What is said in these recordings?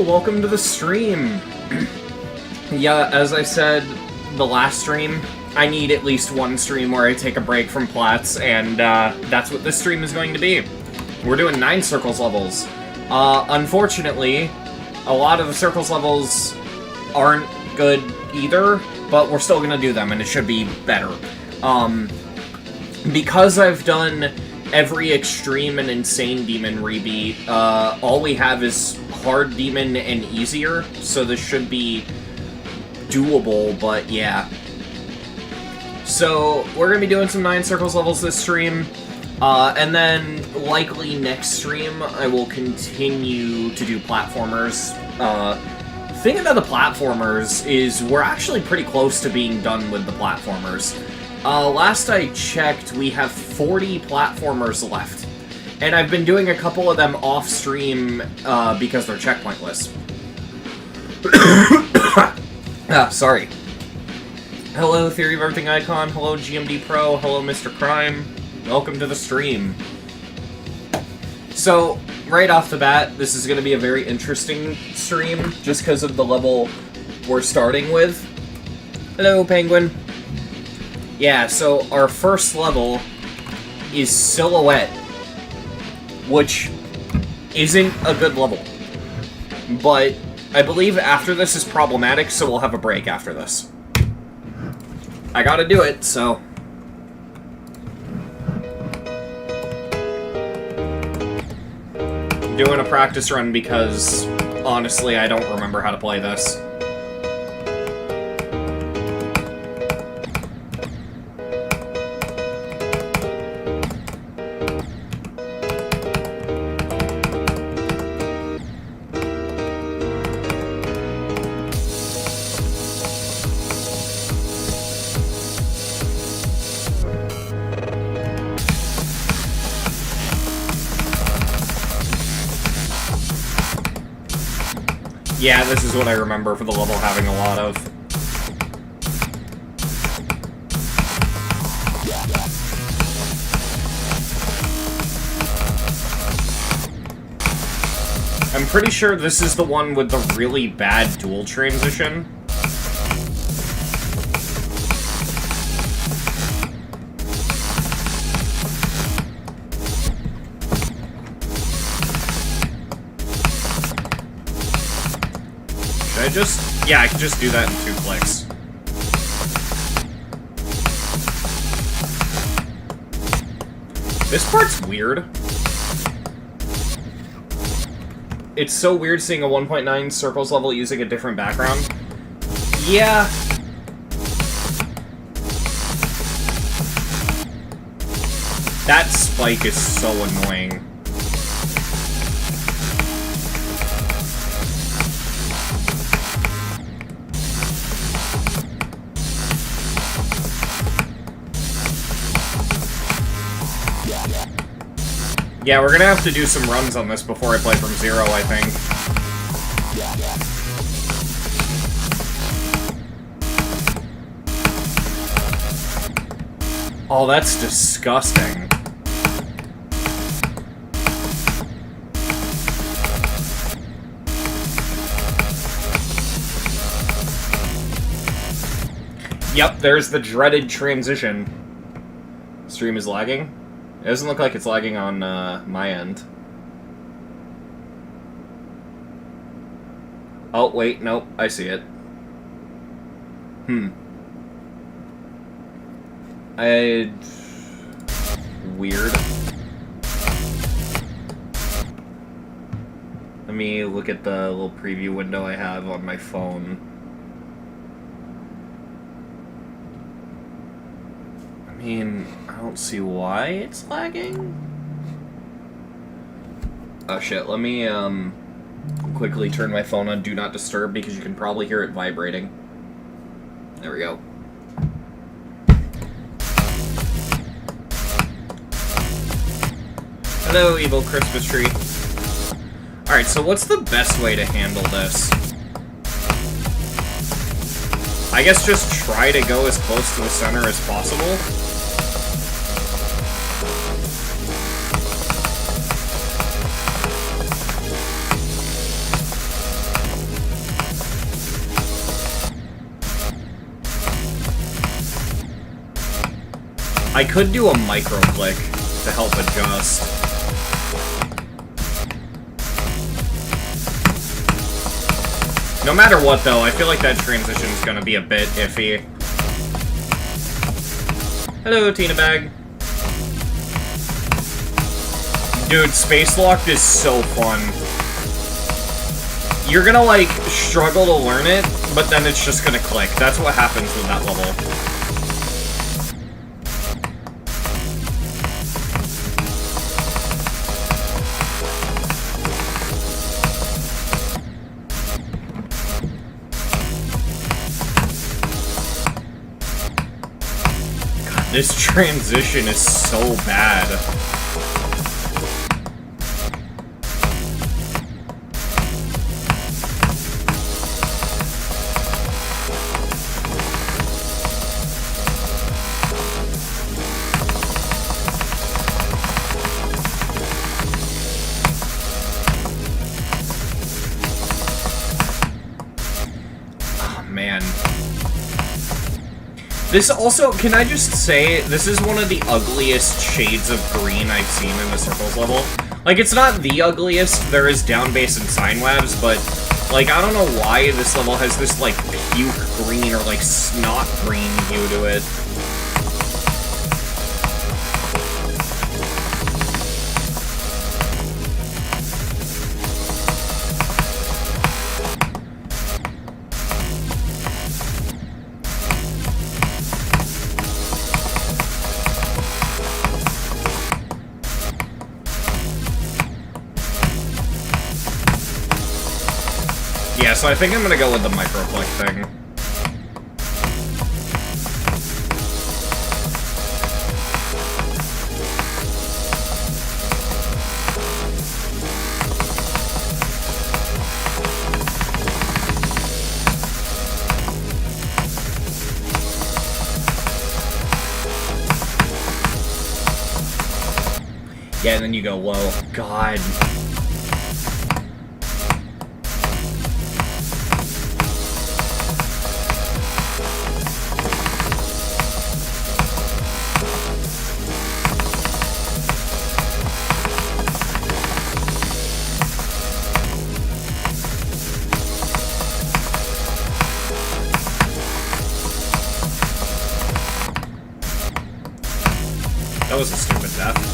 Hello, welcome to the stream. Yeah, as I said the last stream, I need at least one stream where I take a break from plats, and that's what this stream is going to be. We're doing 9 circles levels. Unfortunately, a lot of the circles levels aren't good either, but we're still gonna do them, and it should be better. Because I've done every extreme and insane demon rebeat, all we have is hard demon and easier, so this should be doable, but yeah. So, we're gonna be doing some 9 circles levels this stream, and then, likely next stream, I will continue to do platformers. Thing about the platformers is we're actually pretty close to being done with the platformers. Last I checked, we have 40 platformers left. And I've been doing a couple of them off-stream, because they're checkpointless. Sorry. Hello, Theory of Everything Icon. Hello, GMD Pro. Hello, Mr. Crime. Welcome to the stream. So, right off the bat, this is going to be a very interesting stream, just because of the level we're starting with. Hello, Penguin. Yeah, so our first level is Silhouette, which isn't a good level. But I believe after this is problematic, so we'll have a break after this. I gotta do it, so... I'm doing a practice run because, honestly, I don't remember how to play this. Yeah, this is what I remember for the level having a lot of. I'm pretty sure this is the one with the really bad dual transition. Yeah, I can just do that in 2 clicks. This part's weird. It's so weird seeing a 1.9 circles level using a different background. Yeah. That spike is so annoying. Yeah, we're gonna have to do some runs on this before I play from 0, I think. Oh, that's disgusting. Yep, there's the dreaded transition. Stream is lagging? It doesn't look like it's lagging on my end. Oh, wait, nope, I see it. Weird. Let me look at the little preview window I have on my phone. I mean, I don't see why it's lagging. Oh shit, let me quickly turn my phone on Do Not Disturb because you can probably hear it vibrating. There we go. Hello, evil Christmas tree. Alright, so what's the best way to handle this? I guess just try to go as close to the center as possible. I could do a micro-click to help adjust. No matter what, though, I feel like that transition is gonna be a bit iffy. Hello, Tina Bag. Dude, Space Locked is so fun. You're gonna, like, struggle to learn it, but then it's just gonna click. That's what happens with that level. God, this transition is so bad. This also, can I just say, this is one of the ugliest shades of green I've seen in the Circles level. Like, it's not the ugliest, there is down bass and sine waves, but, like, I don't know why this level has this, like, puke green or, like, snot green hue to it. Yeah, so I think I'm gonna go with the micro-click thing. Yeah, and then you go low. God. That was a stupid death.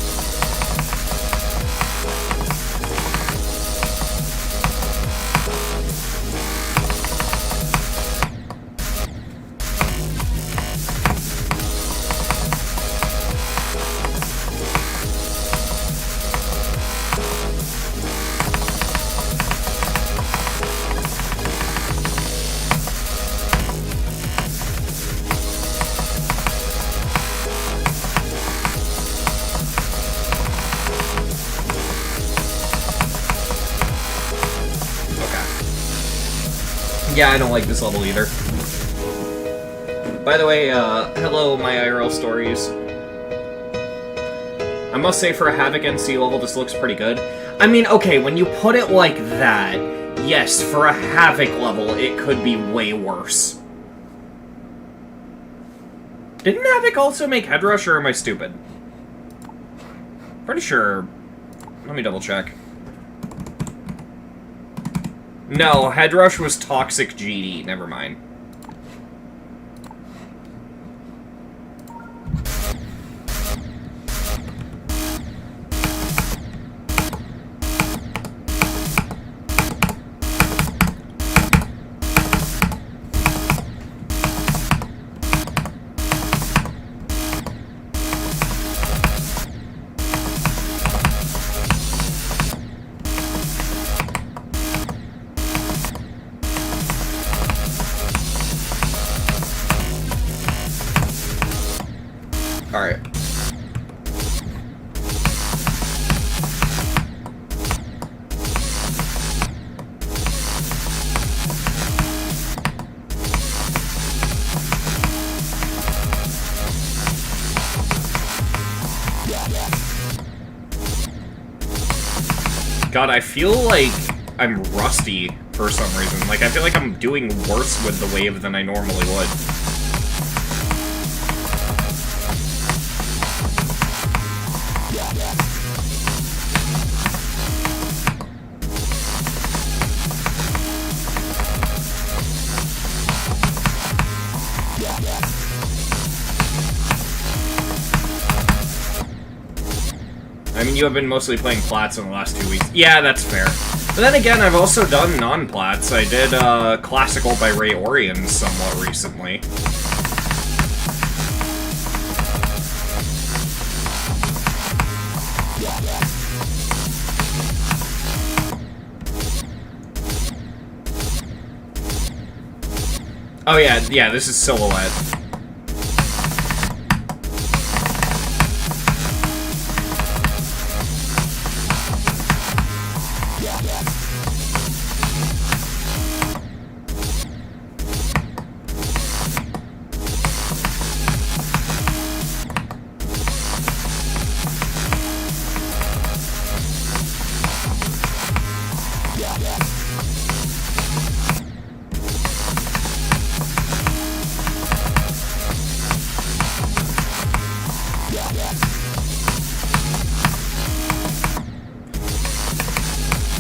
Yeah, I don't like this level either. By the way, hello, my IRL stories. I must say, for a Havoc NC level, this looks pretty good. I mean, okay, when you put it like that, yes, for a Havoc level, it could be way worse. Didn't Havoc also make Headrush, or am I stupid? Pretty sure. Let me double check. No, Headrush was Toxic GD. Never mind. Alright. God, I feel like I'm rusty for some reason. Like, I feel like I'm doing worse with the wave than I normally would. I mean, you have been mostly playing plats in the last 2 weeks. Yeah, that's fair. But then again, I've also done non-plats. I did Classical by Ray Orion somewhat recently. Oh yeah, this is Silhouette.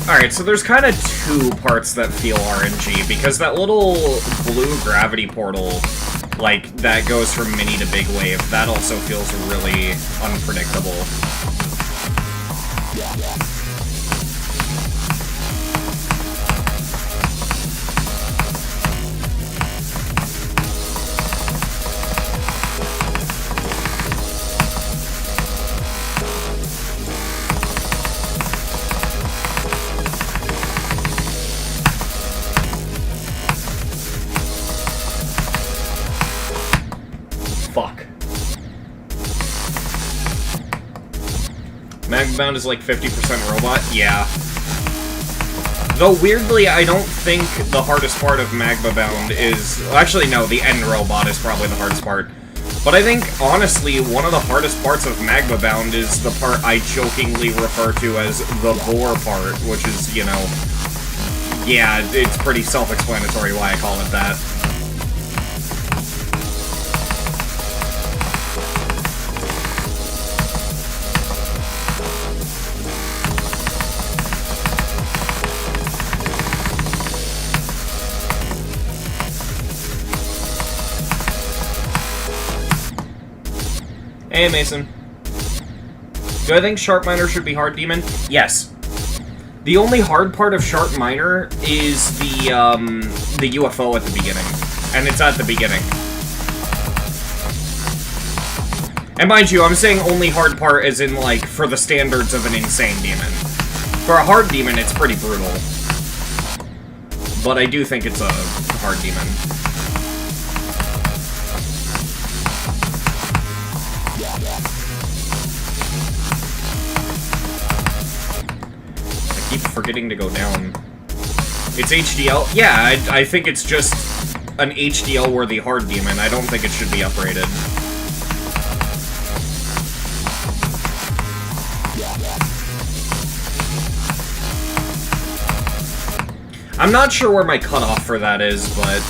Alright, so there's kind of two parts that feel RNG, because that little blue gravity portal, like, that goes from mini to big wave, that also feels really unpredictable. Magbound is like 50% robot? Yeah. Though, weirdly, I don't think the hardest part of Magbound is... Actually, no, the end robot is probably the hardest part. But I think, honestly, one of the hardest parts of Magbound is the part I jokingly refer to as the Vor part, which is, you know... Yeah, it's pretty self-explanatory why I call it that. Hey, Mason. Do I think Sharp Minor should be hard demon? Yes. The only hard part of Sharp Minor is the UFO at the beginning. And it's at the beginning. And mind you, I'm saying only hard part as in, like, for the standards of an insane demon. For a hard demon, it's pretty brutal. But I do think it's a hard demon. Forgetting to go down. It's HDL? Yeah, I think it's just an HDL-worthy hard demon. I don't think it should be uprated. I'm not sure where my cutoff for that is, but...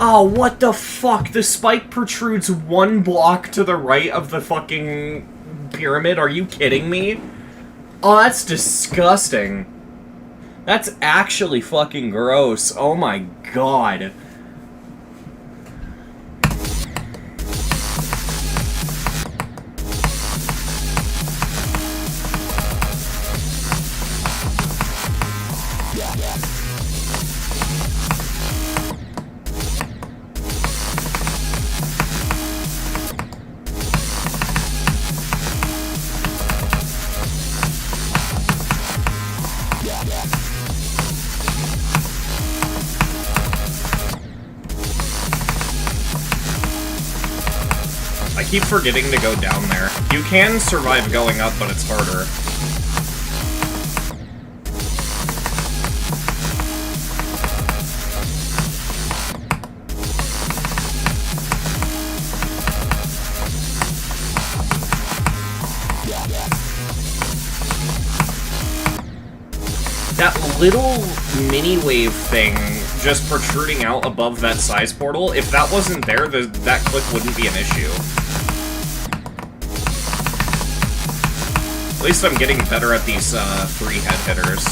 Oh, what the fuck? The spike protrudes one block to the right of the fucking pyramid? Are you kidding me? Oh, that's disgusting. That's actually fucking gross. Oh my god. I keep forgetting to go down there. You can survive going up, but it's harder. That little mini-wave thing just protruding out above that size portal, if that wasn't there, that click wouldn't be an issue. At least I'm getting better at these 3 head hitters.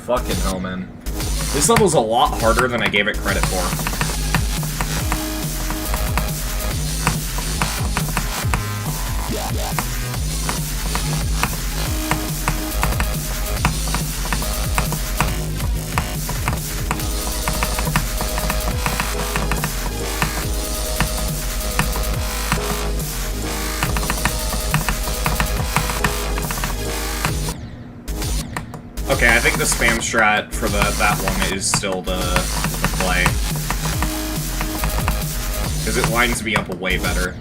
Fucking hell, man. This level's a lot harder than I gave it credit for. Okay, I think the spam strat for that one is still the play. Because it lines me up way better.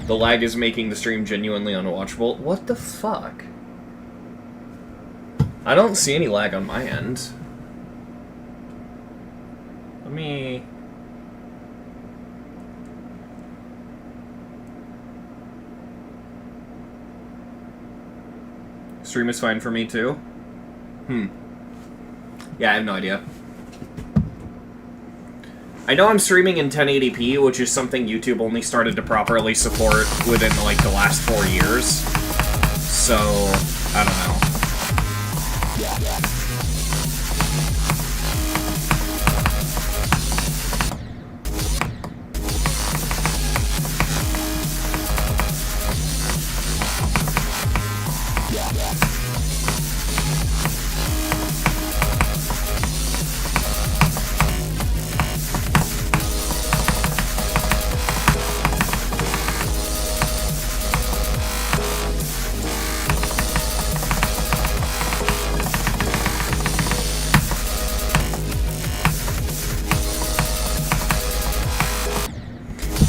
The lag is making the stream genuinely unwatchable. What the fuck? I don't see any lag on my end. Let me... Stream is fine for me, too? Yeah, I have no idea. I know I'm streaming in 1080p, which is something YouTube only started to properly support within, like, the last 4 years. So, I don't know.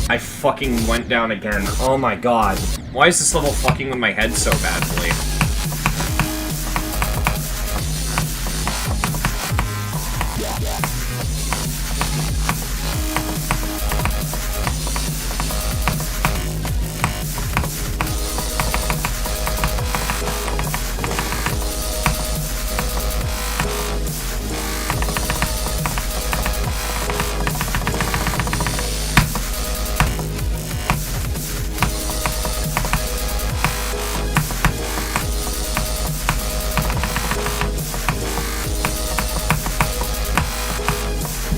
I fucking went down again. Oh my god. Why is this level fucking with my head so badly?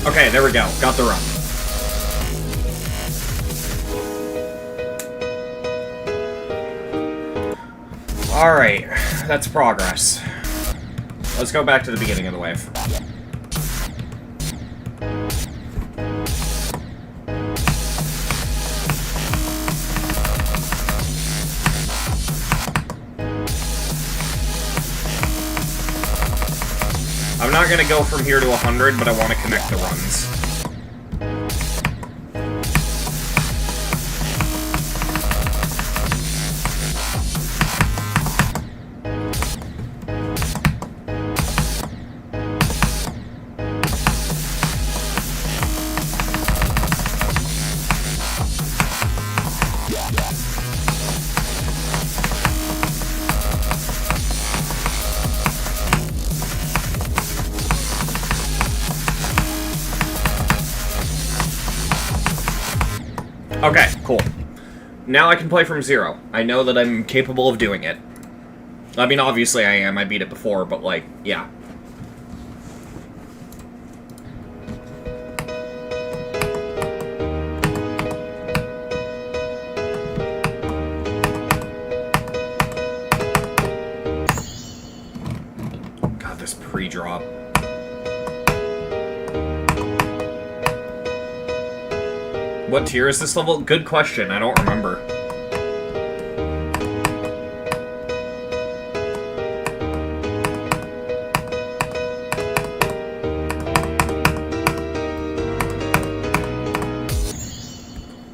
Okay, there we go. Got the run. Alright, that's progress. Let's go back to the beginning of the wave. I'm not gonna go from here to 100, but I want to connect the runs. Okay, cool. Now I can play from 0. I know that I'm capable of doing it. I mean, obviously I am. I beat it before, but, like, yeah. God, this pre-drop. What tier is this level? Good question. I don't remember.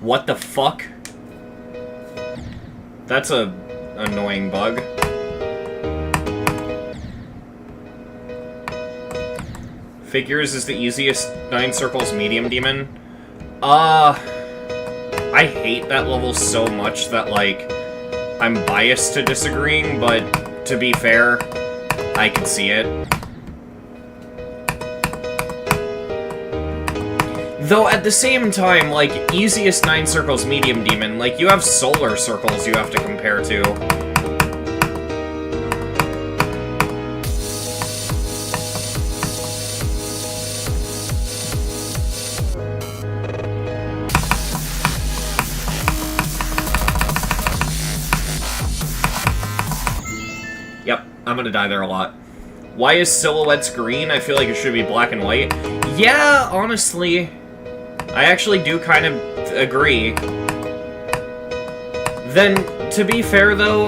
What the fuck? That's a annoying bug. Figures is the easiest 9 circles medium demon. I hate that level so much that, like, I'm biased to disagreeing, but to be fair, I can see it. Though at the same time, like, easiest 9 circles medium demon, like, you have solar circles you have to compare to. Yep, I'm gonna die there a lot. Why is silhouettes green? I feel like it should be black and white. Yeah, honestly, I actually do kind of agree. Then, to be fair though,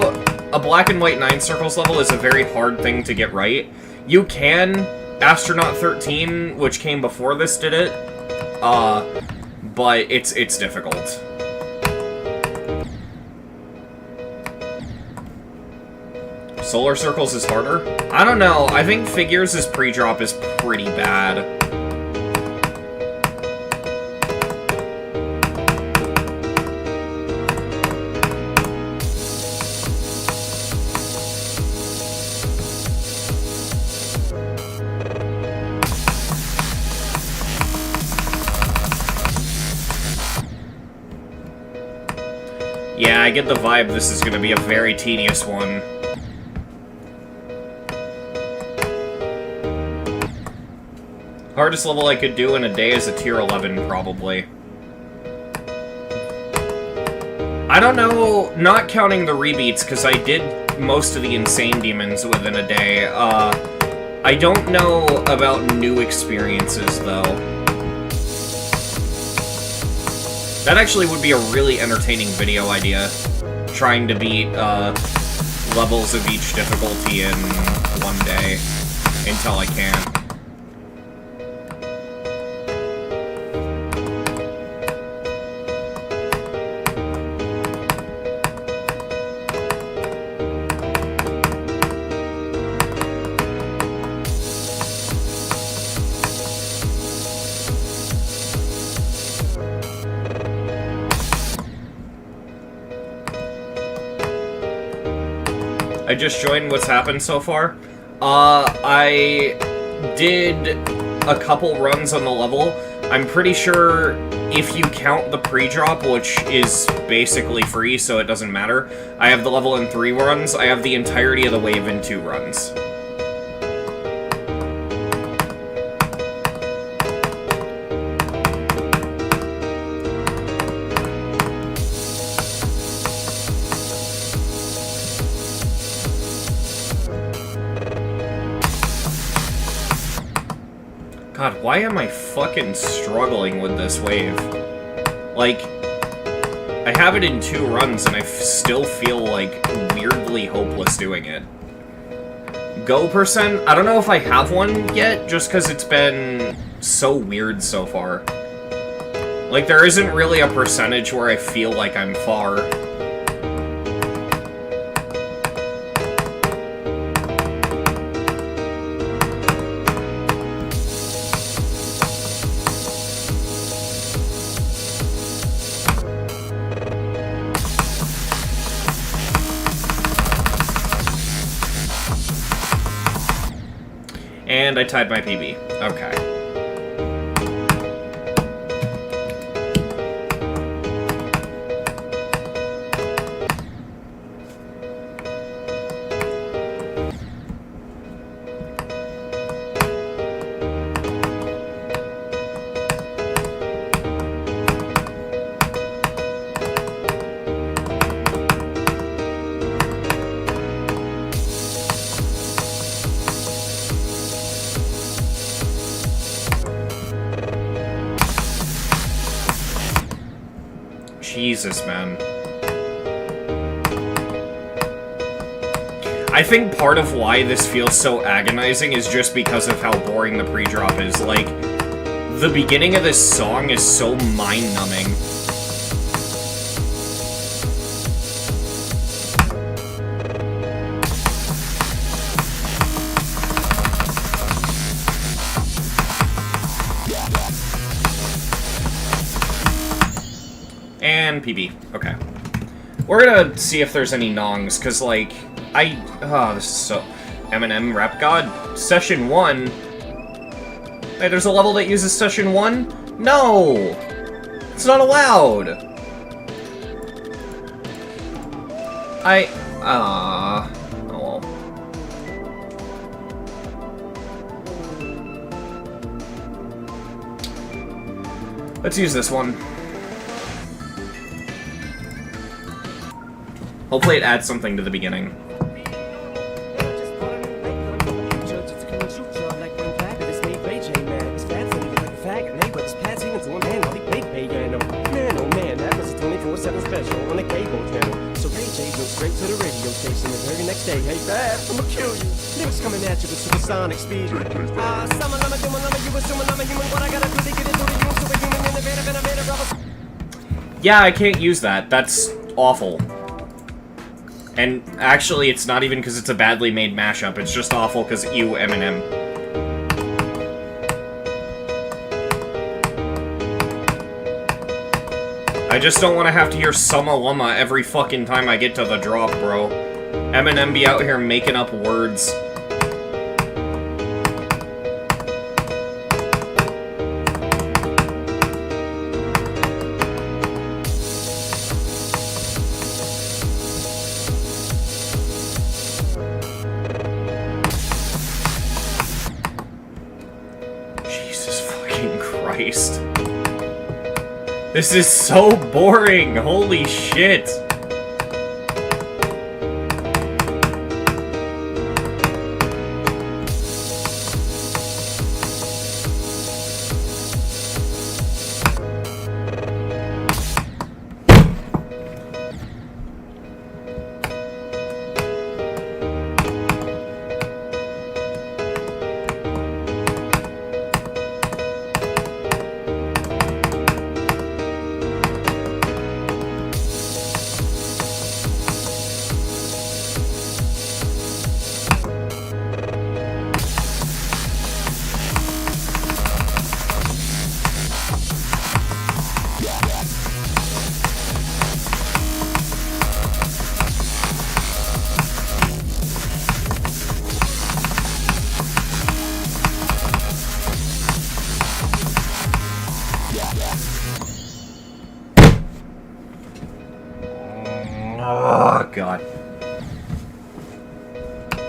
a black and white 9 circles level is a very hard thing to get right. You can, Astronaut 13, which came before this, did it, but it's difficult. Solar circles is harder? I don't know, I think Figures' pre-drop is pretty bad. Yeah, I get the vibe this is gonna be a very tedious one. Hardest level I could do in a day is a tier 11, probably. I don't know, not counting the rebeats, because I did most of the insane demons within a day. I don't know about new experiences, though. That actually would be a really entertaining video idea. Trying to beat, levels of each difficulty in one day. Until I can. I just joined. What's happened so far? I did a couple runs on the level. I'm pretty sure if you count the pre-drop, which is basically free, so it doesn't matter, I have the level in 3 runs. I have the entirety of the wave in 2 runs. God, why am I fucking struggling with this wave? Like, I have it in 2 runs and I still feel, like, weirdly hopeless doing it. Go percent? I don't know if I have one yet, just because it's been so weird so far. Like, there isn't really a percentage where I feel like I'm far. And I tied my PB. Okay. Jesus, man. I think part of why this feels so agonizing is just because of how boring the pre-drop is. Like, the beginning of this song is so mind-numbing. And PB. Okay. We're gonna see if there's any nongs, because, like, this is so... Eminem, Rap God, Session 1. Hey, there's a level that uses Session 1? No! It's not allowed! Oh well. Let's use this one. Hopefully it adds something to the beginning. Special on the cable channel. So Ray J went straight to the radio station the very next day. Hey, Bab, I'ma kill you. Niggas coming at you with supersonic speed. What I gotta do to get into the human superhuman innovative innovative rebel. Yeah, I can't use that. That's awful. And actually, it's not even because it's a badly made mashup. It's just awful because you, Eminem. I just don't want to have to hear Summa Lumma every fucking time I get to the drop, bro. Eminem be out here making up words. Jesus fucking Christ. This is so boring! Holy shit! Oh, God.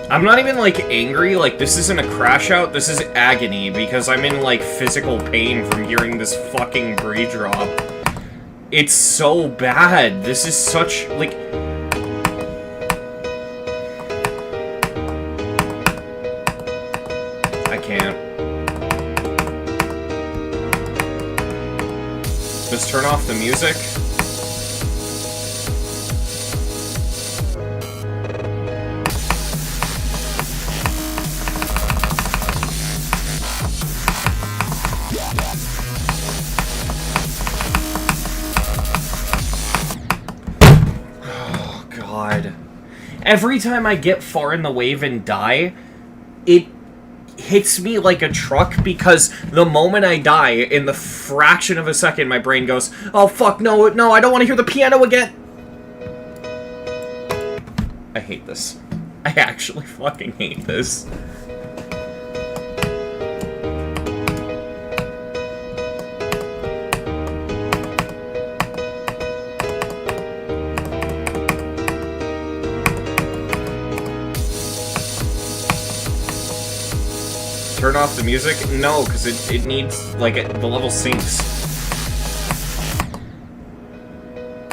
I'm not even, like, angry. Like, this isn't a crash out. This is agony, because I'm in, like, physical pain from hearing this fucking brie drop. It's so bad. This is such, like... I can't. Just turn off the music. Every time I get far in the wave and die, it hits me like a truck, because the moment I die, in the fraction of a second, my brain goes, oh fuck, no, no, I don't want to hear the piano again! I hate this. I actually fucking hate this. Turn off the music? No, because it needs, like, the level sinks.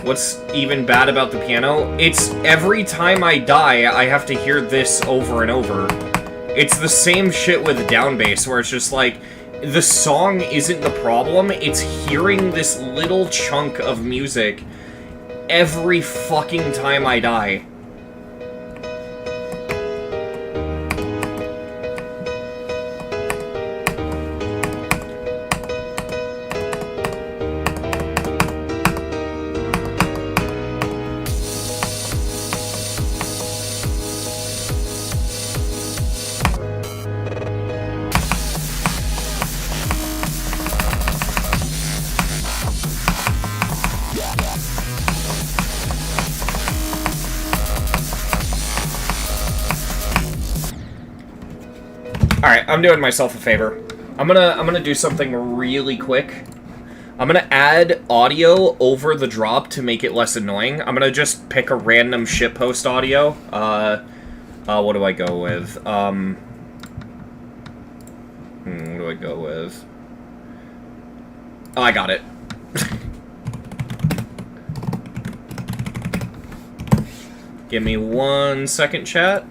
What's even bad about the piano? It's every time I die, I have to hear this over and over. It's the same shit with down bass, where it's just like, the song isn't the problem, it's hearing this little chunk of music every fucking time I die. Yeah. I'm doing myself a favor. I'm gonna do something really quick. I'm gonna add audio over the drop to make it less annoying. I'm gonna just pick a random shitpost audio. What do I go with? What do I go with? Oh, I got it. Give me 1 second, chat.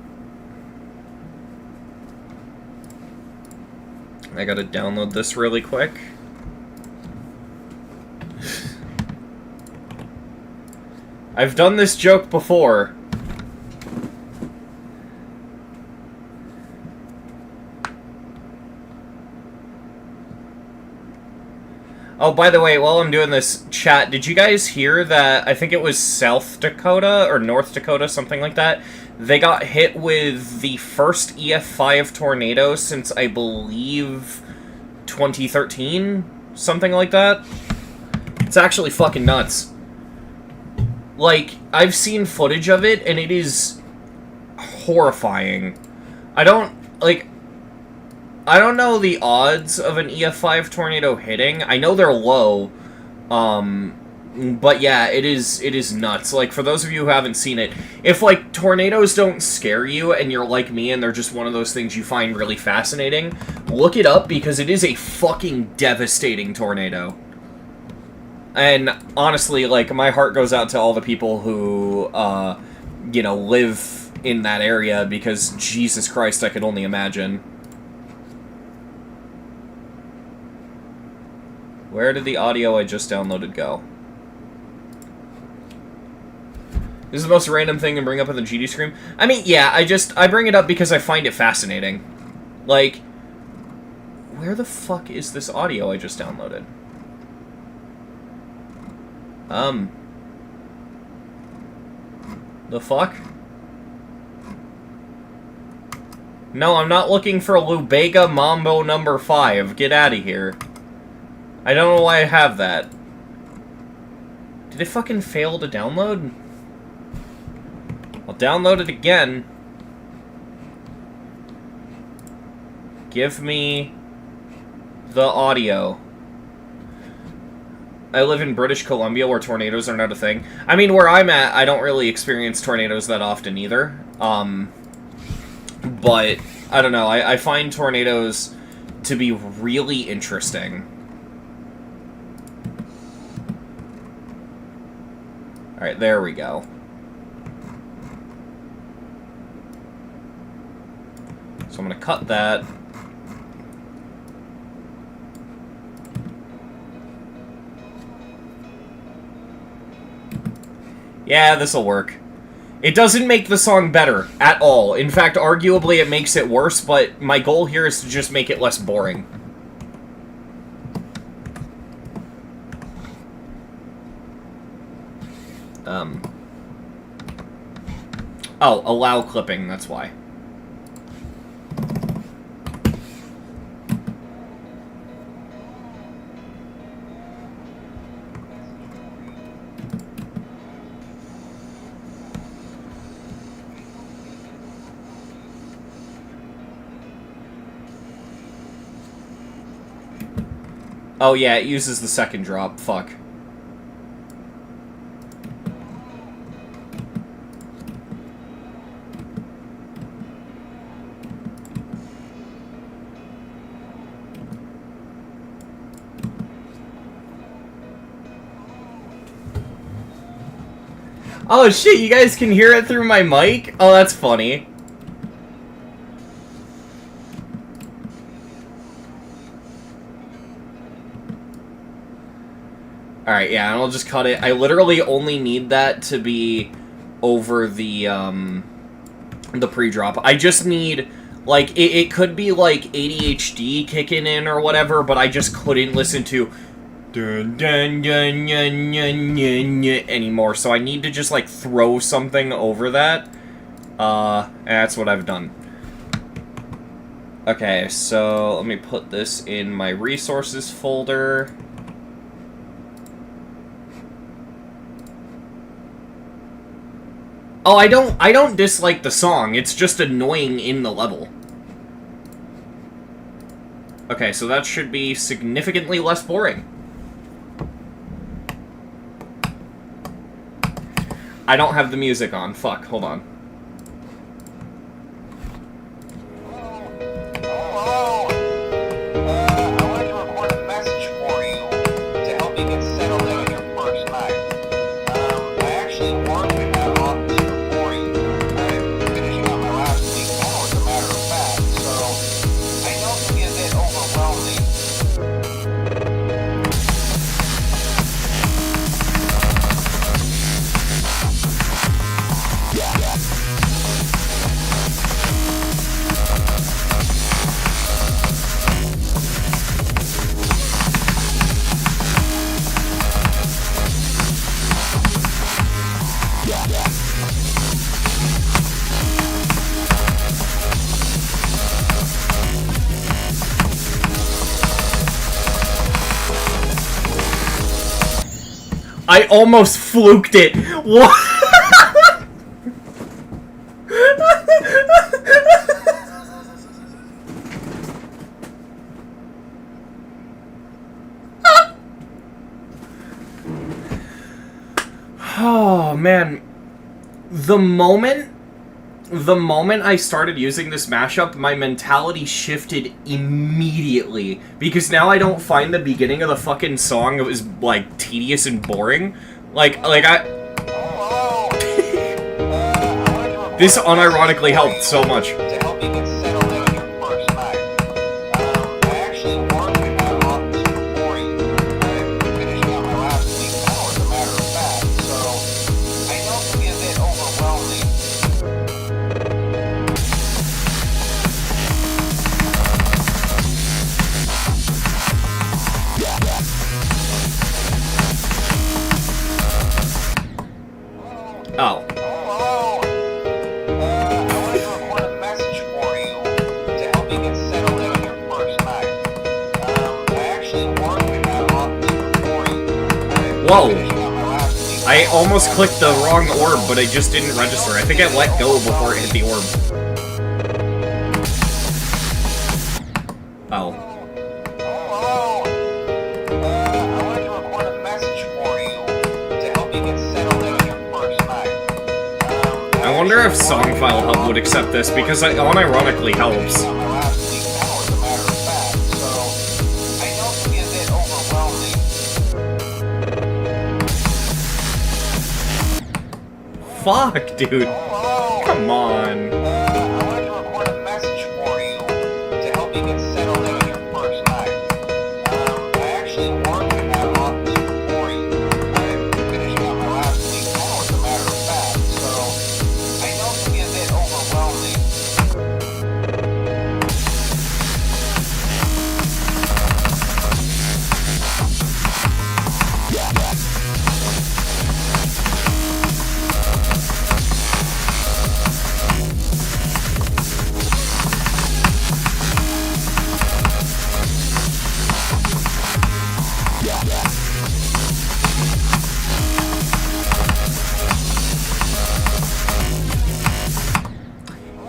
I gotta download this really quick. I've done this joke before. Oh, by the way, while I'm doing this, chat, did you guys hear that, I think it was South Dakota, or North Dakota, something like that? They got hit with the first EF5 tornado since, I believe, 2013? Something like that? It's actually fucking nuts. Like, I've seen footage of it, and it is horrifying. I don't know the odds of an EF5 tornado hitting. I know they're low, but yeah, it is nuts. Like, for those of you who haven't seen it, if, like, tornadoes don't scare you and you're like me and they're just one of those things you find really fascinating, look it up because it is a fucking devastating tornado. And honestly, like, my heart goes out to all the people who, you know, live in that area because, Jesus Christ, I could only imagine. Where did the audio I just downloaded go? This is the most random thing to bring up in the GD stream. I mean, yeah, I bring it up because I find it fascinating. Like, where the fuck is this audio I just downloaded? The fuck? No, I'm not looking for Lubega Mambo number 5. Get out of here. I don't know why I have that. Did it fucking fail to download? I'll download it again. Give me the audio. I live in British Columbia where tornadoes are not a thing. I mean, where I'm at, I don't really experience tornadoes that often either. But, I don't know, I find tornadoes to be really interesting. Alright, there we go. So I'm gonna cut that. Yeah, this'll work. It doesn't make the song better at all. In fact, arguably it makes it worse, but my goal here is to just make it less boring. Oh, allow clipping, that's why. Oh yeah, it uses the second drop. Fuck. Oh shit, you guys can hear it through my mic? Oh, that's funny. Alright, yeah, and I'll just cut it. I literally only need that to be over the pre-drop. I just need, like, it could be, like, ADHD kicking in or whatever, but I just couldn't listen to dun dun dun dun dun dun anymore, so I need to just, like, throw something over that. And that's what I've done. Okay, so let me put this in my resources folder. Oh, I don't dislike the song, it's just annoying in the level. Okay, so that should be significantly less boring. I don't have the music on. Fuck, hold on. I almost fluked it. What? Oh man, the moment I started using this mashup, my mentality shifted immediately, because now I don't find the beginning of the fucking song as, like, tedious and boring. This unironically helped so much. Oh. Whoa! I almost clicked the wrong orb, but I just didn't register. I think I let go before it hit the orb. Oh. I wonder if Songfile Hub would accept this, because it unironically helps. Fuck, dude. Come on.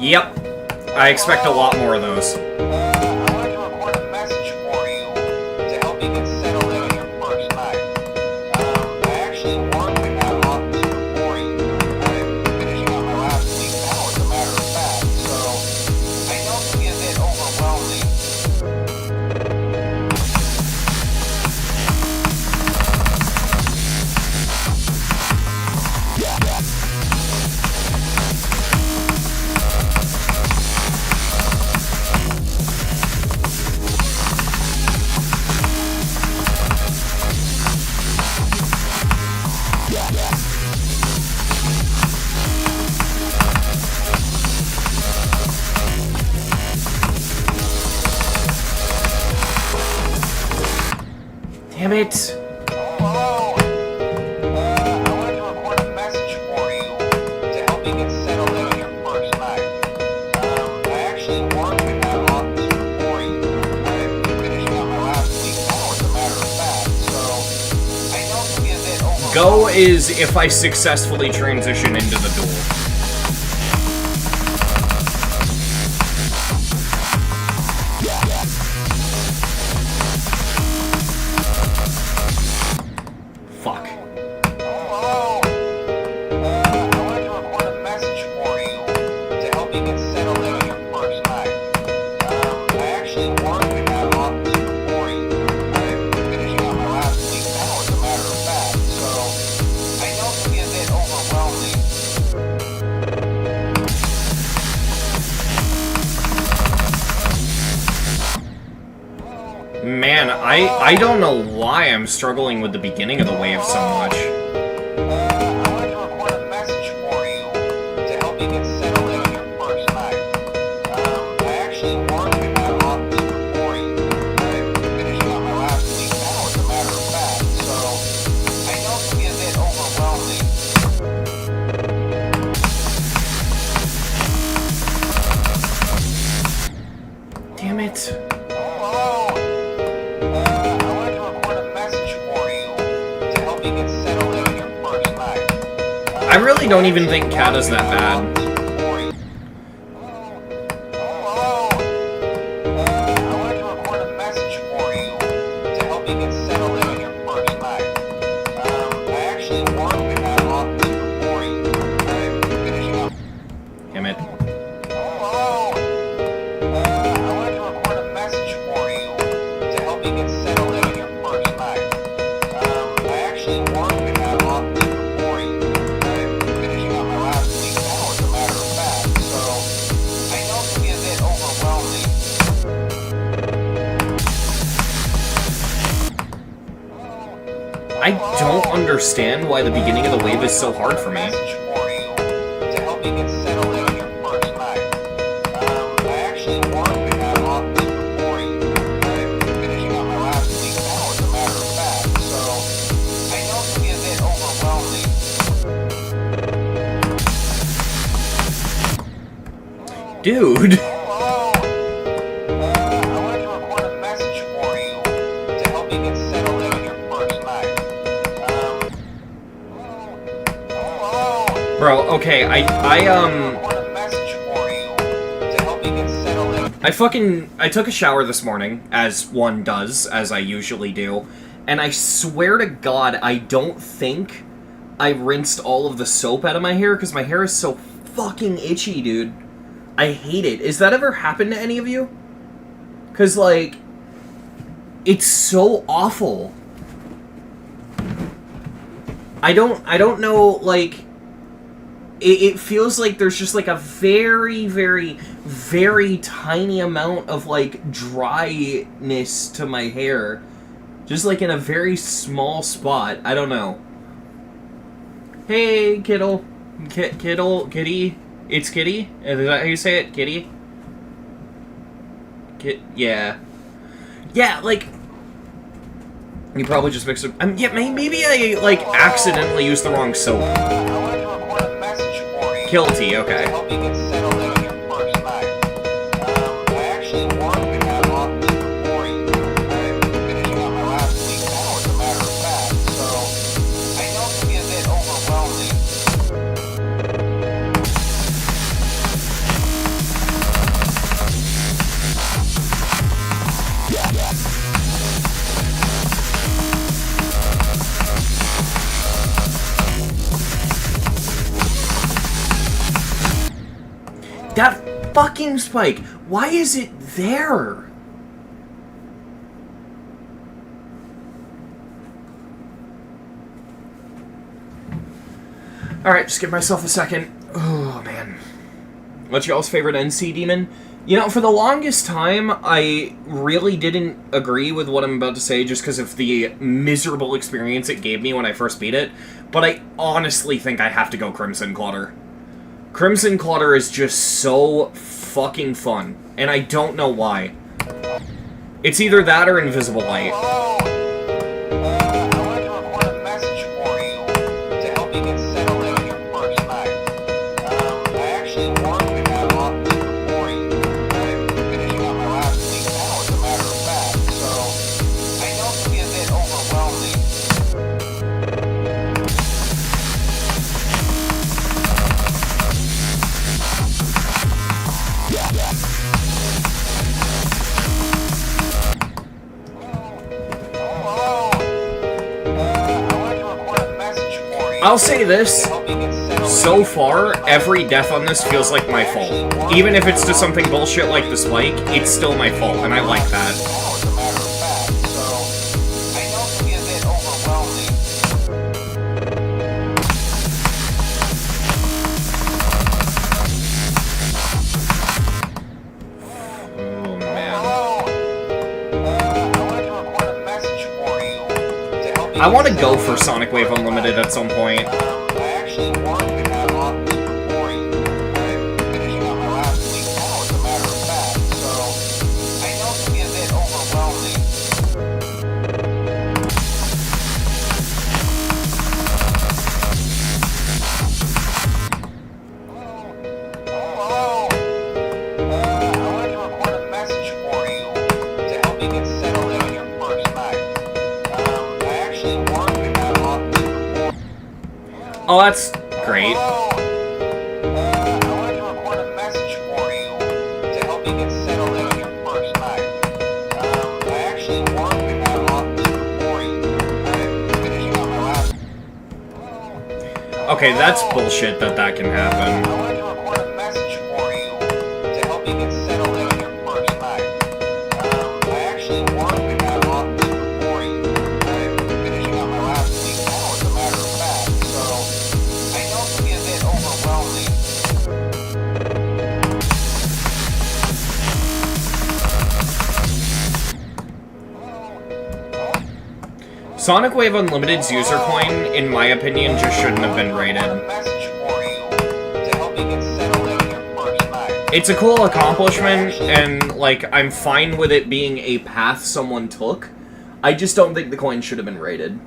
Yep. I expect a lot more of those. Damn it! Go is if I successfully transition into the duel. I don't know why I'm struggling with the beginning of the wave so much. I wanted to record a message for you to help you get settled in on your first night. I actually warned you about all this before you. I'm finishing on my last week now, as a matter of fact, so I know it can be a bit overwhelming. Damn it. Hello? I wanted to record a message for you to help you get settled in on your first night. I really don't even think Cat is that bad. Hello? I wanted to record a message for you to help you get settled in on your first night. I actually warned you about all this before you. I'm finishing up. Damn it. Hello? I wanted to record a message for you to help you get settled in on your first night. I actually warned you about all this before you. I'm finishing on my last week now, as a matter of fact, so I know it can be a bit overwhelming. I don't understand why the beginning of the wave is so hard for me. Message for you to help you get settled in on your first night. I actually warned you about all this before you. I'm finishing on my last week now, as a matter of fact, so I know it can be a bit overwhelming. Dude. Hello? I wanted to record a message for you to help you get settled in on your first night. Hello? Bro, okay, Record a message for you to help you get settled in. I took a shower this morning, as one does, as I usually do, and I swear to God, I don't think I rinsed all of the soap out of my hair, because my hair is so fucking itchy, dude. I hate it. Has that ever happened to any of you? Because, like, it's so awful. I don't know, like, it feels like there's just, like, a very, very, very tiny amount of, like, dryness to my hair. Just, like, in a very small spot. I don't know. Hey, Kittle. Kitty. It's Kitty? Is that how you say it? Kitty? Yeah. Yeah, like... You probably just mixed it... yeah, maybe I, like, accidentally used the wrong soap. I wanted to record a message for you Kilty, to okay. help you get settled in on your first night. I actually warned you about all this before you. I'm finishing on my last week now, as a matter of fact, so I know it can be a bit overwhelming. That fucking spike! Why is it there? Alright, just give myself a second. Oh, man. What's y'all's favorite NC demon? You know, for the longest time, I really didn't agree with what I'm about to say just because of the miserable experience it gave me when I first beat it, but I honestly think I have to go Crimson Clutter. Crimson Clutter is just so fucking fun, and I don't know why. It's either that or Invisible Light. Hello? I wanted to record a message for you to help you get settled in on your first night. I actually warned you about all this before you. I'm finishing on my last week now, as a matter of fact, so I know it can be a bit overwhelming. Hello? I wanted to record a message for you I'll say this. to help you get settled in So on your far, first night. every death on this feels like my fault. Even if it's to something bullshit like the spike, it's still my fault, and I like that. Now, as a matter of fact, so I know it can be a bit overwhelming. Oh, man. Hello? I wanted to record a I want to go for Sonic Wave Unlimited at some point. I actually wanted to have off this before I'm finishing up my last week now, as a matter of fact. So I know it can be a bit overwhelming. Hello? I wanted to record a message for you to help you get settled in on your first night. I actually wanted to have off this before. Oh, that's great. I wanted to record a message for you to help you get settled in on your first night. I actually wanted to have off this before I'm finishing up my last. Okay, that's bullshit that can happen. I wanted to record a message for you to help you get settled in on your first night. I actually wanted to have off this before I'm finishing up my last week now, as a matter of fact. So I know it can be a bit overwhelming. Sonic Wave Unlimited's user coin, in my opinion, just shouldn't have been rated. Message for you to help you get settled in on your first night. It's a cool accomplishment, and, like, I'm fine with it being a path someone took. I just don't think the coin should have been rated.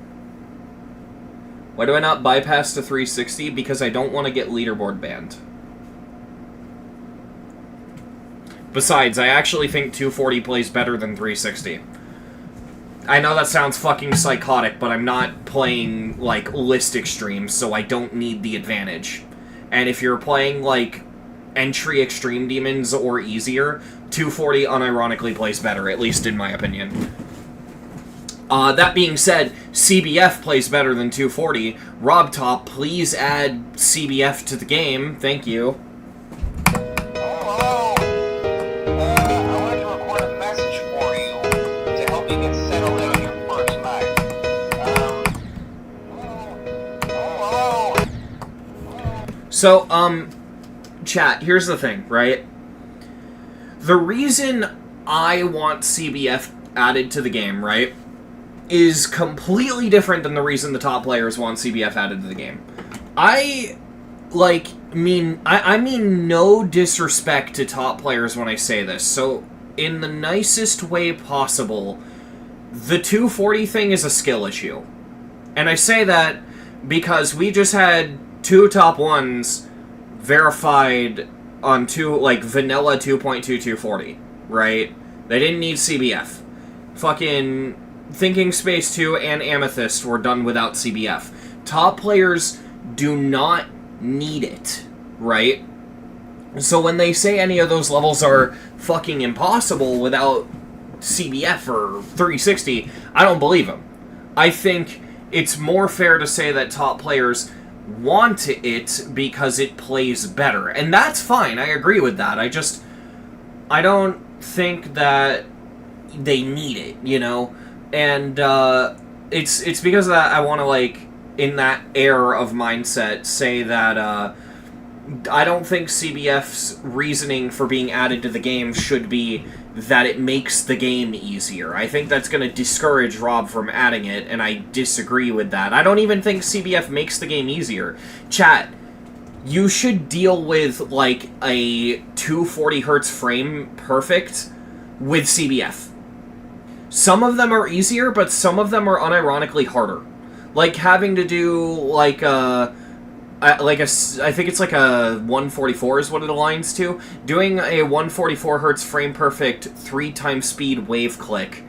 Why do I not bypass to 360? Because I don't want to get leaderboard banned. Besides, I actually think 240 plays better than 360. I know that sounds fucking psychotic, but I'm not playing, like, list extremes, so I don't need the advantage. And if you're playing, like, entry extreme demons or easier, 240 unironically plays better, at least in my opinion. That being said, CBF plays better than 240. RobTop, please add CBF to the game. Thank you. Hello? I wanted to record a message for you to help you get settled in on your first night. Hello? So, chat, here's the thing, right? The reason I want CBF added to the game, right, is completely different than the reason the top players want CBF added to the game. I mean no disrespect to top players when I say this, so in the nicest way possible, the 240 thing is a skill issue. And I say that because we just had 2 top 1s verified on vanilla 2.2 240, right? They didn't need CBF. Fucking Thinking Space 2 and Amethyst were done without CBF. Top players do not need it, right? So when they say any of those levels are fucking impossible without CBF or 360, I don't believe them. I think it's more fair to say that top players want it because it plays better. And that's fine, I agree with that. I don't think that they need it, you know? And, it's because of that I want to, like, in that air of mindset, say that, I don't think CBF's reasoning for being added to the game should be that it makes the game easier. I think that's going to discourage Rob from adding it, and I disagree with that. I don't even think CBF makes the game easier. Chat, you should deal with, like, a 240 Hz frame perfect with CBF. Some of them are easier, but some of them are unironically harder. Like having to do, like, I think it's like a 144 is what it aligns to. Doing a 144 Hz frame perfect 3x speed wave click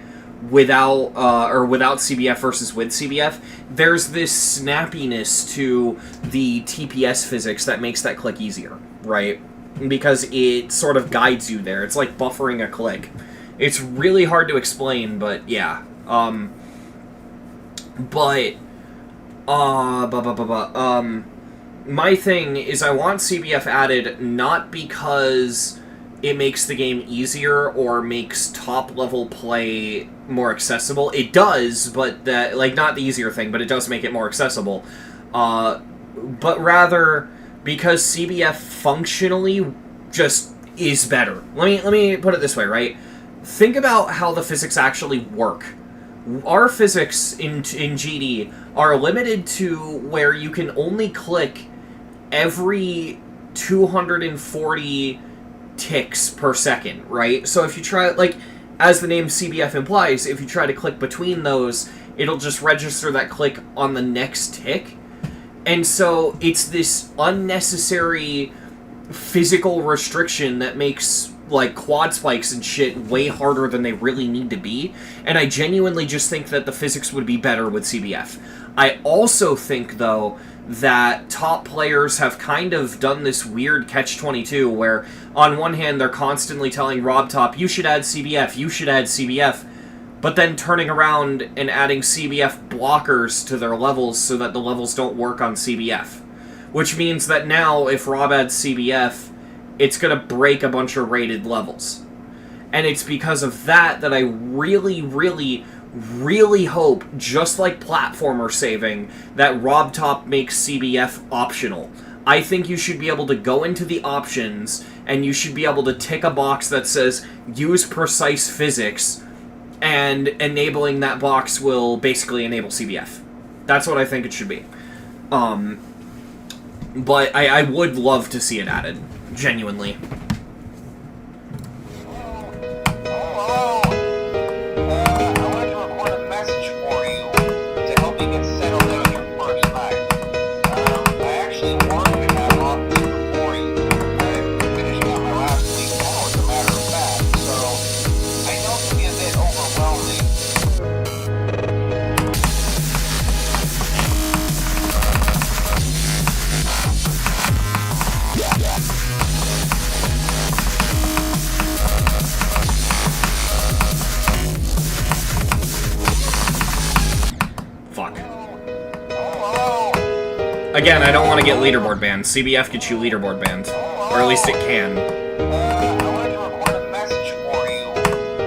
without CBF versus with CBF, there's this snappiness to the TPS physics that makes that click easier, right? Because it sort of guides you there. It's like buffering a click. It's really hard to explain, but yeah. My thing is I want CBF added not because it makes the game easier or makes top-level play more accessible. It does, but that, like, not the easier thing, but it does make it more accessible. But rather because CBF functionally just is better. Let me put it this way, right? Think about how the physics actually work our physics in GD are limited to where you can only click every 240 ticks per second, right? So if you try, like, as the name CBF implies, if you try to click between those, it'll just register that click on the next tick. And so it's this unnecessary physical restriction that makes, like, quad spikes and shit way harder than they really need to be. And I genuinely just think that the physics would be better with CBF. I also think, though, that top players have kind of done this weird catch-22 where, on one hand, they're constantly telling Rob Top, you should add CBF, you should add CBF, but then turning around and adding CBF blockers to their levels so that the levels don't work on CBF. Which means that now, if Rob adds CBF, it's going to break a bunch of rated levels. And it's because of that that I really, really, really hope, just like platformer saving, that Rob Top makes CBF optional. I think you should be able to go into the options, and you should be able to tick a box that says, use precise physics, and enabling that box will basically enable CBF. That's what I think it should be. But I would love to see it added. Genuinely. Hello? I wanted to record a message for you to help you get settled in on your first night. I actually wanted to have off this before you. I'm finishing out my last week now, as a matter of fact, so I know it can be a bit overwhelming. Fuck. Hello? Again, I don't want to get leaderboard banned. CBF gets you leaderboard banned. Or at least it can. I wanted to record a message for you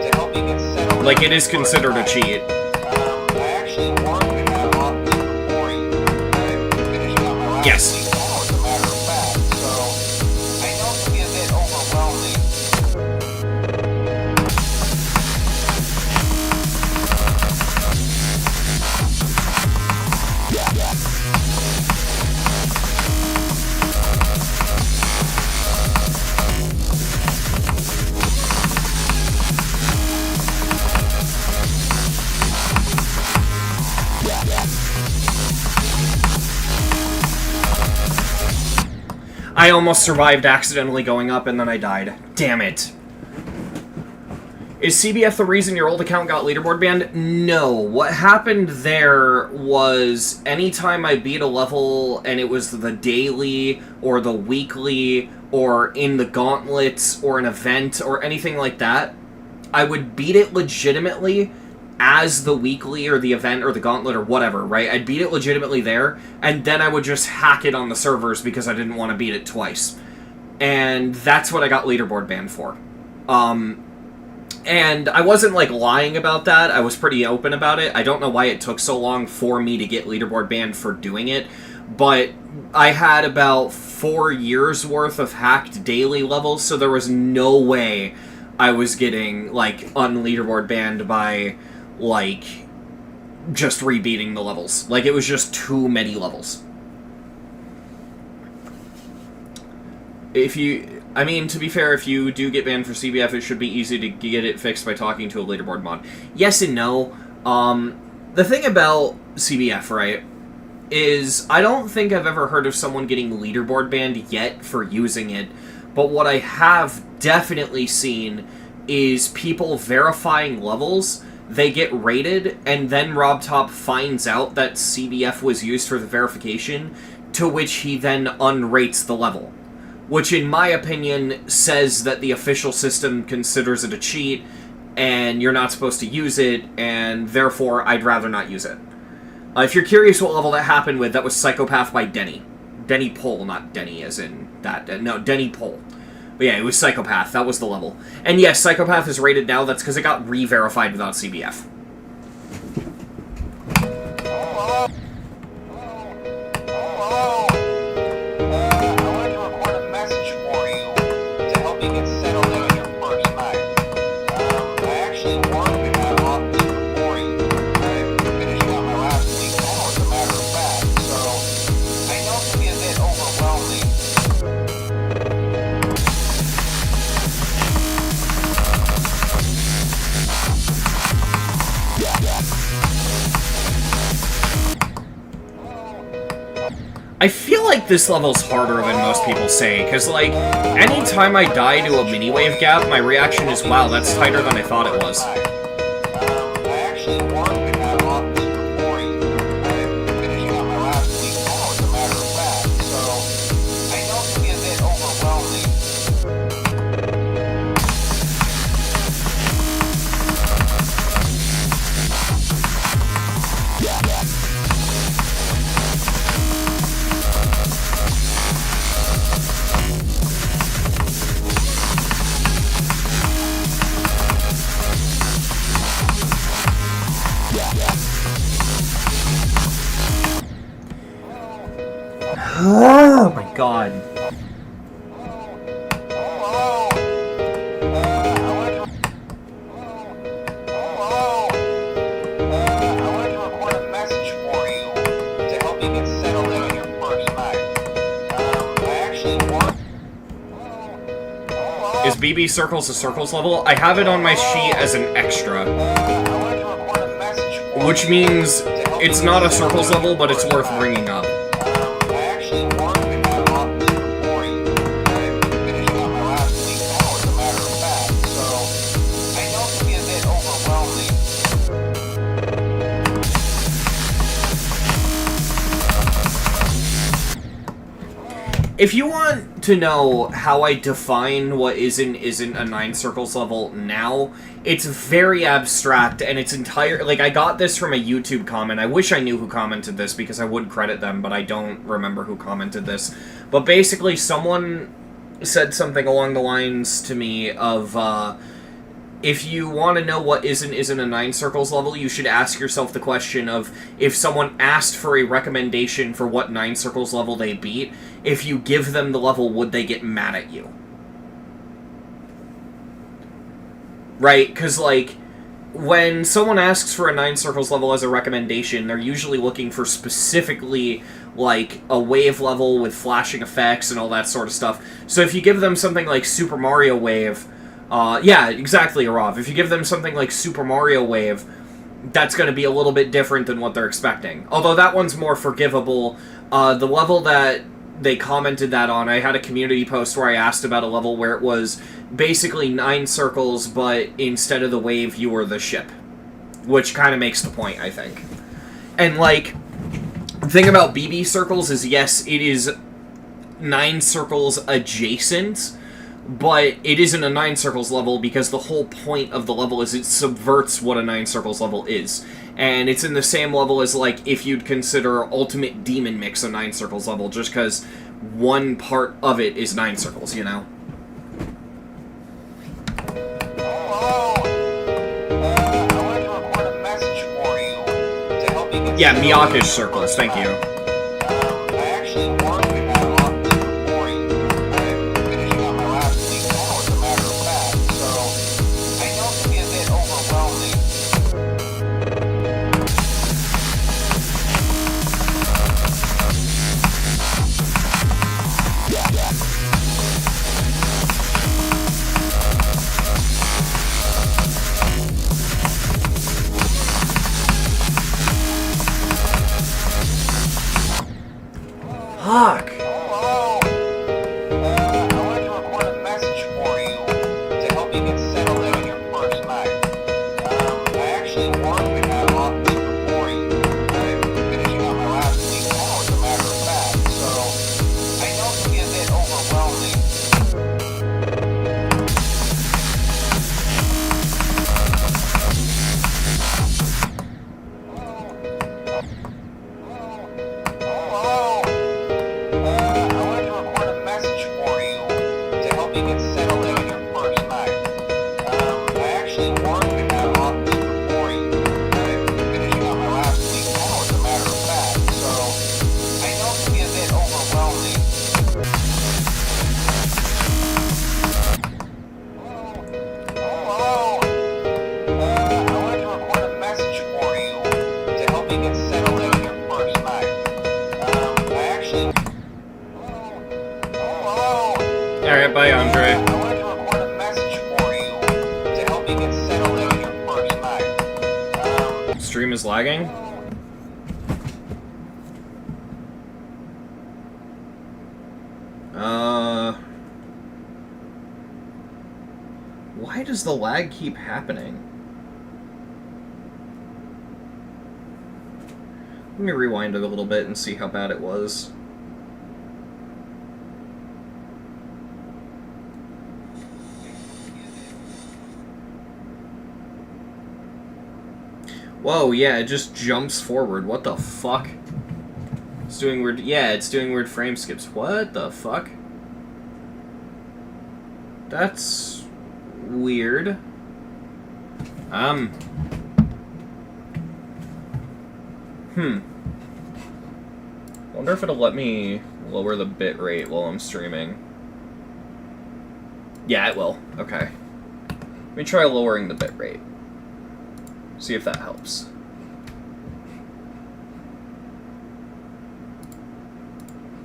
to help you get settled. Like, it is considered a cheat. I actually wanted to have off this before you. I'm finishing out my last Yes. week now, as a matter of fact, so I know it can be a bit overwhelming. I almost survived accidentally going up and then I died. Damn it. Is CBF the reason your old account got leaderboard banned? No. What happened there was anytime I beat a level and it was the daily or the weekly or in the gauntlets or an event or anything like that, I would beat it legitimately as the weekly or the event or the gauntlet or whatever, right? I'd beat it legitimately there, and then I would just hack it on the servers because I didn't want to beat it twice. And that's what I got leaderboard banned for. And I wasn't, like, lying about that. I was pretty open about it. I don't know why it took so long for me to get leaderboard banned for doing it, but I had about 4 years worth of hacked daily levels, so there was no way I was getting, like, unleaderboard banned by, like, just rebeating the levels. Like, it was just too many levels. If you... I mean, to be fair, if you do get banned for CBF, it should be easy to get it fixed by talking to a leaderboard mod. Yes and no. The thing about CBF, right, is I don't think I've ever heard of someone getting leaderboard banned yet for using it, but what I have definitely seen is people verifying levels, they get rated, and then RobTop finds out that CBF was used for the verification, to which he then unrates the level. Which, in my opinion, says that the official system considers it a cheat, and you're not supposed to use it, and therefore I'd rather not use it. If you're curious what level that happened with, that was Psychopath by Denny. Denny Pole, not Denny as in that. No, Denny Pole. But yeah, it was Psychopath. That was the level. And yes, Psychopath is rated now. That's because it got re-verified without CBF. Hello? Hello? I wanted to record a message for you to help you get settled in on your first night. I actually wanted to have off this before you. this level's harder than most people say, because, like, anytime I die to a mini-wave gap, my reaction is, wow, that's tighter than I thought it was. I actually warned that off before you. I'm finishing up my last week now, as a matter of fact, so I know it can be a bit overwhelming. Oh my god. Is BB Circles a Circles level? I have it on my sheet as an extra. Which means it's not a Circles level, but it's worth bringing up. If you want to know how I define what isn't a 9 Circles level now, it's very abstract, and it's like, I got this from a YouTube comment. I wish I knew who commented this, because I would credit them, but I don't remember who commented this. But basically, someone said something along the lines to me of, if you want to know what isn't a 9 Circles level, you should ask yourself the question of, if someone asked for a recommendation for what 9 Circles level they beat, if you give them the level, would they get mad at you? Right? Because, like, when someone asks for a 9 Circles level as a recommendation, they're usually looking for specifically, like, a wave level with flashing effects and all that sort of stuff. So if you give them something like Super Mario Wave, yeah, exactly, Arav. If you give them something like Super Mario Wave, that's going to be a little bit different than what they're expecting. Although that one's more forgivable. The level that they commented that on, I had a community post where I asked about a level where it was basically 9 circles, but instead of the wave, you were the ship. Which kind of makes the point, I think. And, like, the thing about BB circles is, yes, it is 9 circles adjacent, but it isn't a 9 circles level because the whole point of the level is it subverts what a 9 circles level is. And it's in the same level as, like, if you'd consider Ultimate Demon Mix a 9 circles level, just because one part of it is 9 circles, you know? Yeah, Miyake's circles, thank you. Fuck. Alright, bye, Andre. Stream is lagging? Why does the lag keep happening? Let me rewind it a little bit and see how bad it was. Whoa, yeah, it just jumps forward. What the fuck? It's doing weird... Yeah, it's doing weird frame skips. What the fuck? That's... weird. Wonder if it'll let me lower the bit rate while I'm streaming. Yeah, it will. Okay. Let me try lowering the bit rate. See if that helps.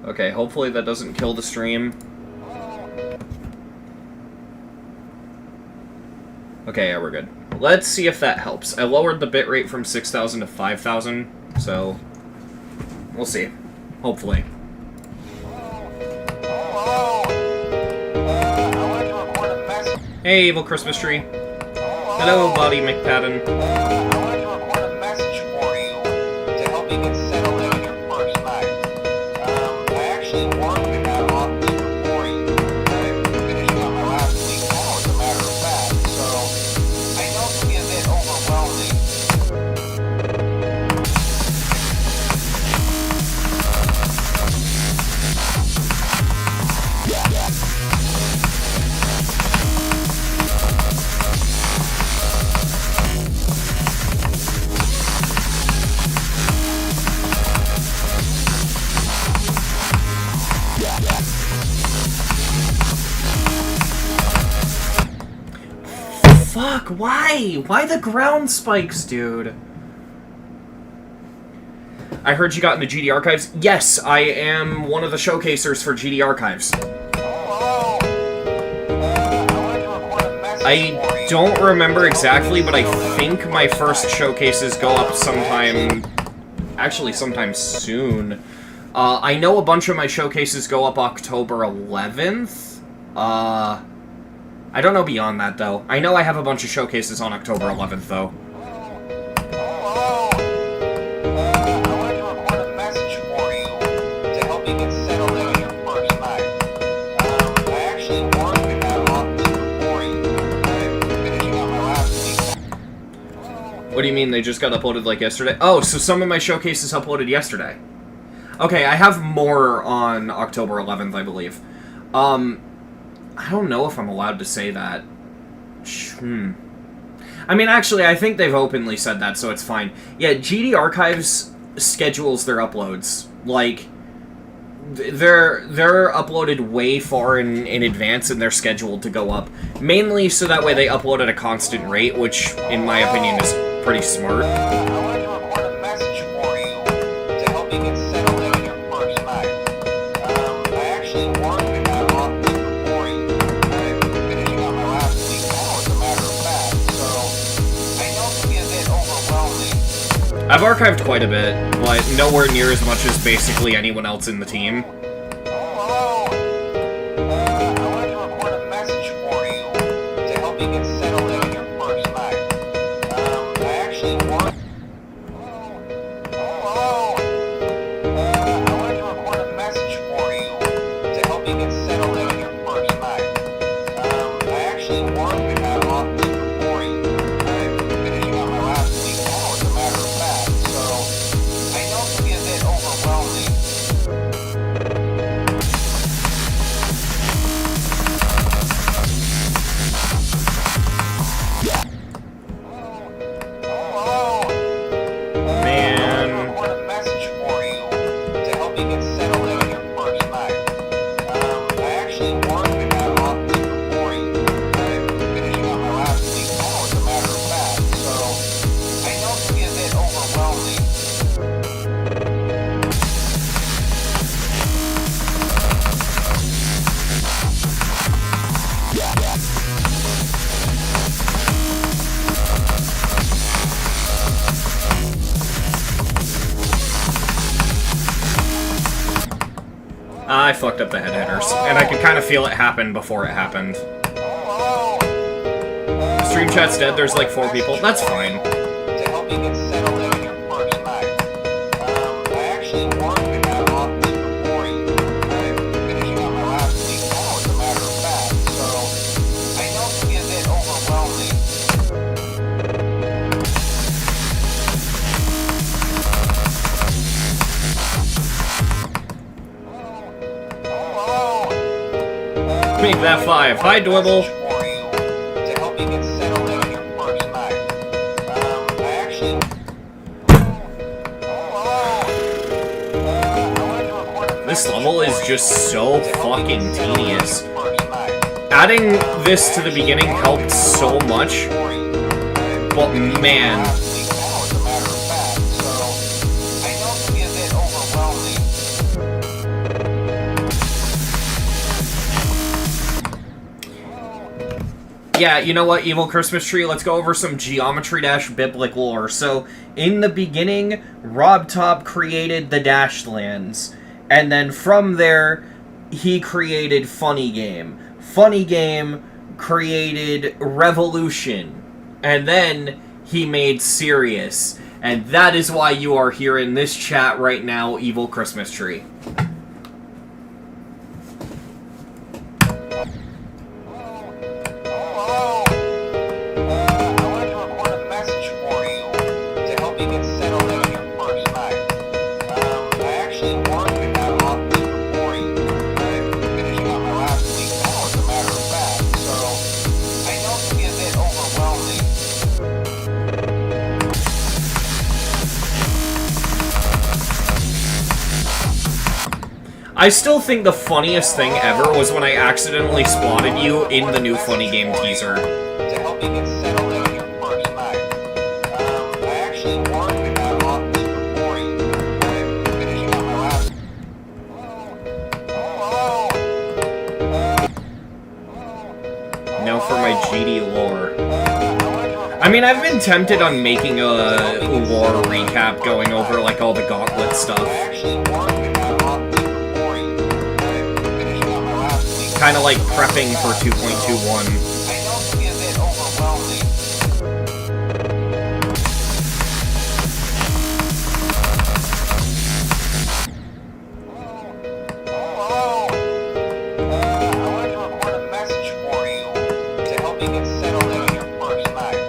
Okay, hopefully that doesn't kill the stream. Okay, yeah, we're good. Let's see if that helps. I lowered the bitrate from 6,000 to 5,000, so we'll see. Hopefully. Hey, Evil Christmas Tree. Hello, Buddy McPadden. I wanted to record a message for you to help you get settled in your first night. I actually warned that office before you. I'm finishing up my last week now, as a matter of fact. So I know it can be a bit overwhelming. Fuck, why? Why the ground spikes, dude? I heard you got into GD Archives. Yes, I am one of the showcasers for GD Archives. I don't remember exactly, but I think my first showcases go up sometime... Actually, sometime soon. I know a bunch of my showcases go up October 11th. I don't know beyond that, though. I know I have a bunch of showcases on October 11th, though. What do you mean they just got uploaded like yesterday? Oh, so some of my showcases uploaded yesterday. Okay, I have more on October 11th, I believe. I don't know if I'm allowed to say that. I mean, actually, I think they've openly said that, so it's fine. Yeah, GD Archives schedules their uploads. Like, they're uploaded way far in advance, and they're scheduled to go up. Mainly so that way they upload at a constant rate, which, in my opinion, is pretty smart. I've archived quite a bit, but nowhere near as much as basically anyone else in the team. I fucked up the head hitters, and I could kind of feel it happen before it happened. Stream chat's dead, there's like 4 people. That's fine. To help you get settled in on your first night. I actually warned you about all this before you. I'm finishing up my last week now, as a matter of fact, so I know it can be a bit overwhelming. Make that 5. Hi, Dwibble. To help you get settled in on your first night. I actually... This level is just so fucking tedious. Adding this to the beginning helped so much, but man... Yeah, you know what, Evil Christmas Tree? Let's go over some geometry-biblical lore. So, in the beginning, Rob Top created the Dashlands. And then from there, he created Funny Game. Funny Game created Revolution. And then he made Sirius. And that is why you are here in this chat right now, Evil Christmas Tree. I still think the funniest thing ever was when I accidentally spotted you in the new Funny Game teaser. To help you get settled in on your first night. I actually warned you about all this before you. I'm finishing up my last... Now for my GD lore. I mean, I've been tempted on making a lore recap going over, like, all the Gauntlet stuff. Kind of like prepping for 2.21. I know it can be a bit overwhelming. I wanted to record a message for you to help you get settled in on your first night.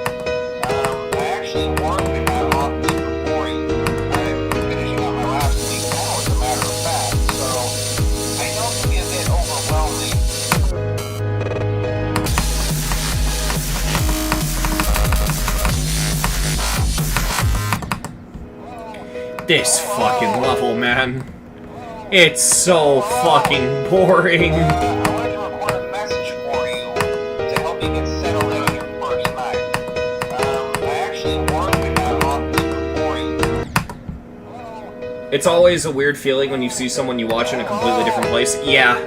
I actually warned you about all this before you. I'm finishing up my last week now, as a matter of fact, so I know it can be a bit overwhelming. This fucking level, man. It's so fucking boring. I wanted to record a message for you to help you get settled in on your first night. I actually warned you about all this before you. It's always a weird feeling when you see someone you watch in a completely different place. Yeah. I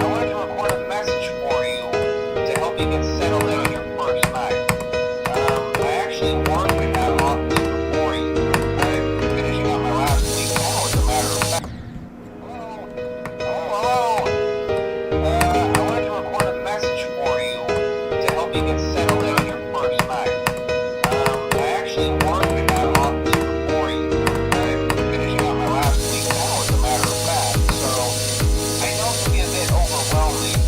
wanted to record a message for you to help you get settled in on your first night. I actually warned you about all this before you. I'm finishing up my last week now, as a matter of fact. I wanted to record a message for you to help you get settled in on your first night. I actually warned you about all this before you. I'm finishing up my last week now, as a matter of fact. So I know it can be a bit overwhelming.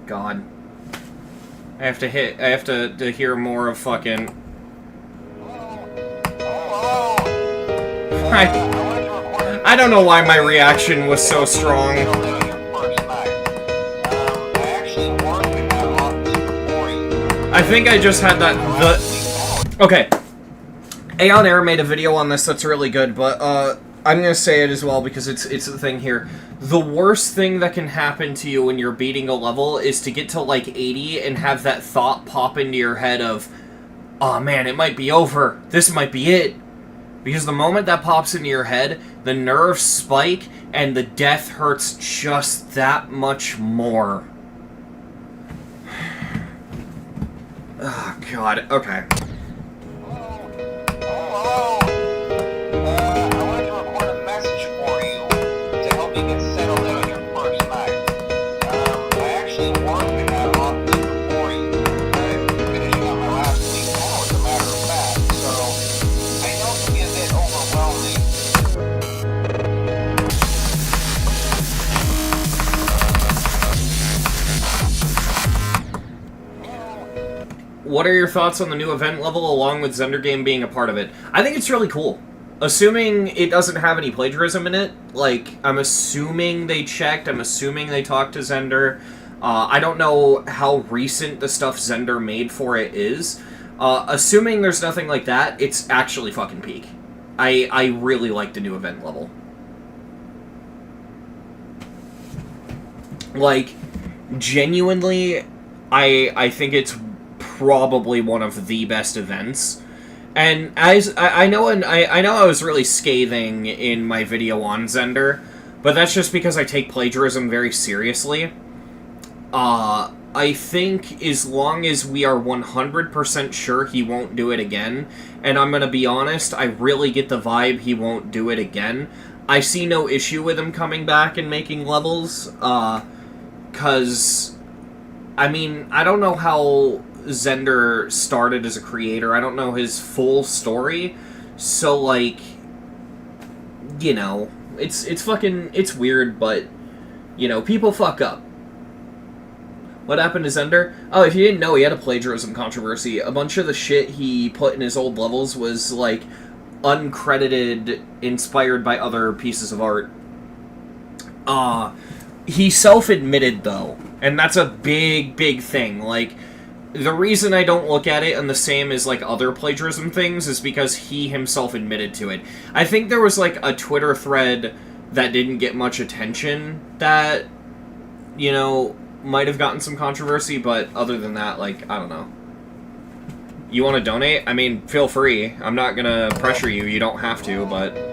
God. I have to hear more of fucking... I don't know why my reaction was so strong. I think I just had that Okay. Aeon Air made a video on this that's really good, but I'm gonna say it as well because it's the thing here. The worst thing that can happen to you when you're beating a level is to get to like 80 and have that thought pop into your head of, oh man, it might be over. This might be it. Because the moment that pops into your head, the nerves spike and the death hurts just that much more. Oh god, okay. What are your thoughts on the new event level along with Zender Game being a part of it? I think it's really cool. Assuming it doesn't have any plagiarism in it, like, I'm assuming they checked, I'm assuming they talked to Zender. I don't know how recent the stuff Zender made for it is. Assuming there's nothing like that, it's actually fucking peak. I really like the new event level. Like, genuinely, I think it's probably one of the best events. And as I know I was really scathing in my video on Zender, but that's just because I take plagiarism very seriously. I think as long as we are 100% sure he won't do it again, and I'm gonna be honest, I really get the vibe he won't do it again, I see no issue with him coming back and making levels, 'cause, I mean, I don't know how Zender started as a creator. I don't know his full story. So, like, you know, it's weird, but, you know, people fuck up. What happened to Zender? Oh, if you didn't know, he had a plagiarism controversy. A bunch of the shit he put in his old levels was, like, uncredited, inspired by other pieces of art. He self-admitted, though, and that's a big, big thing. Like, the reason I don't look at it in the same as, like, other plagiarism things is because he himself admitted to it. I think there was, like, a Twitter thread that didn't get much attention that, you know, might have gotten some controversy, but other than that, like, I don't know. You want to donate? I mean, feel free. I'm not gonna pressure you. You don't have to, but...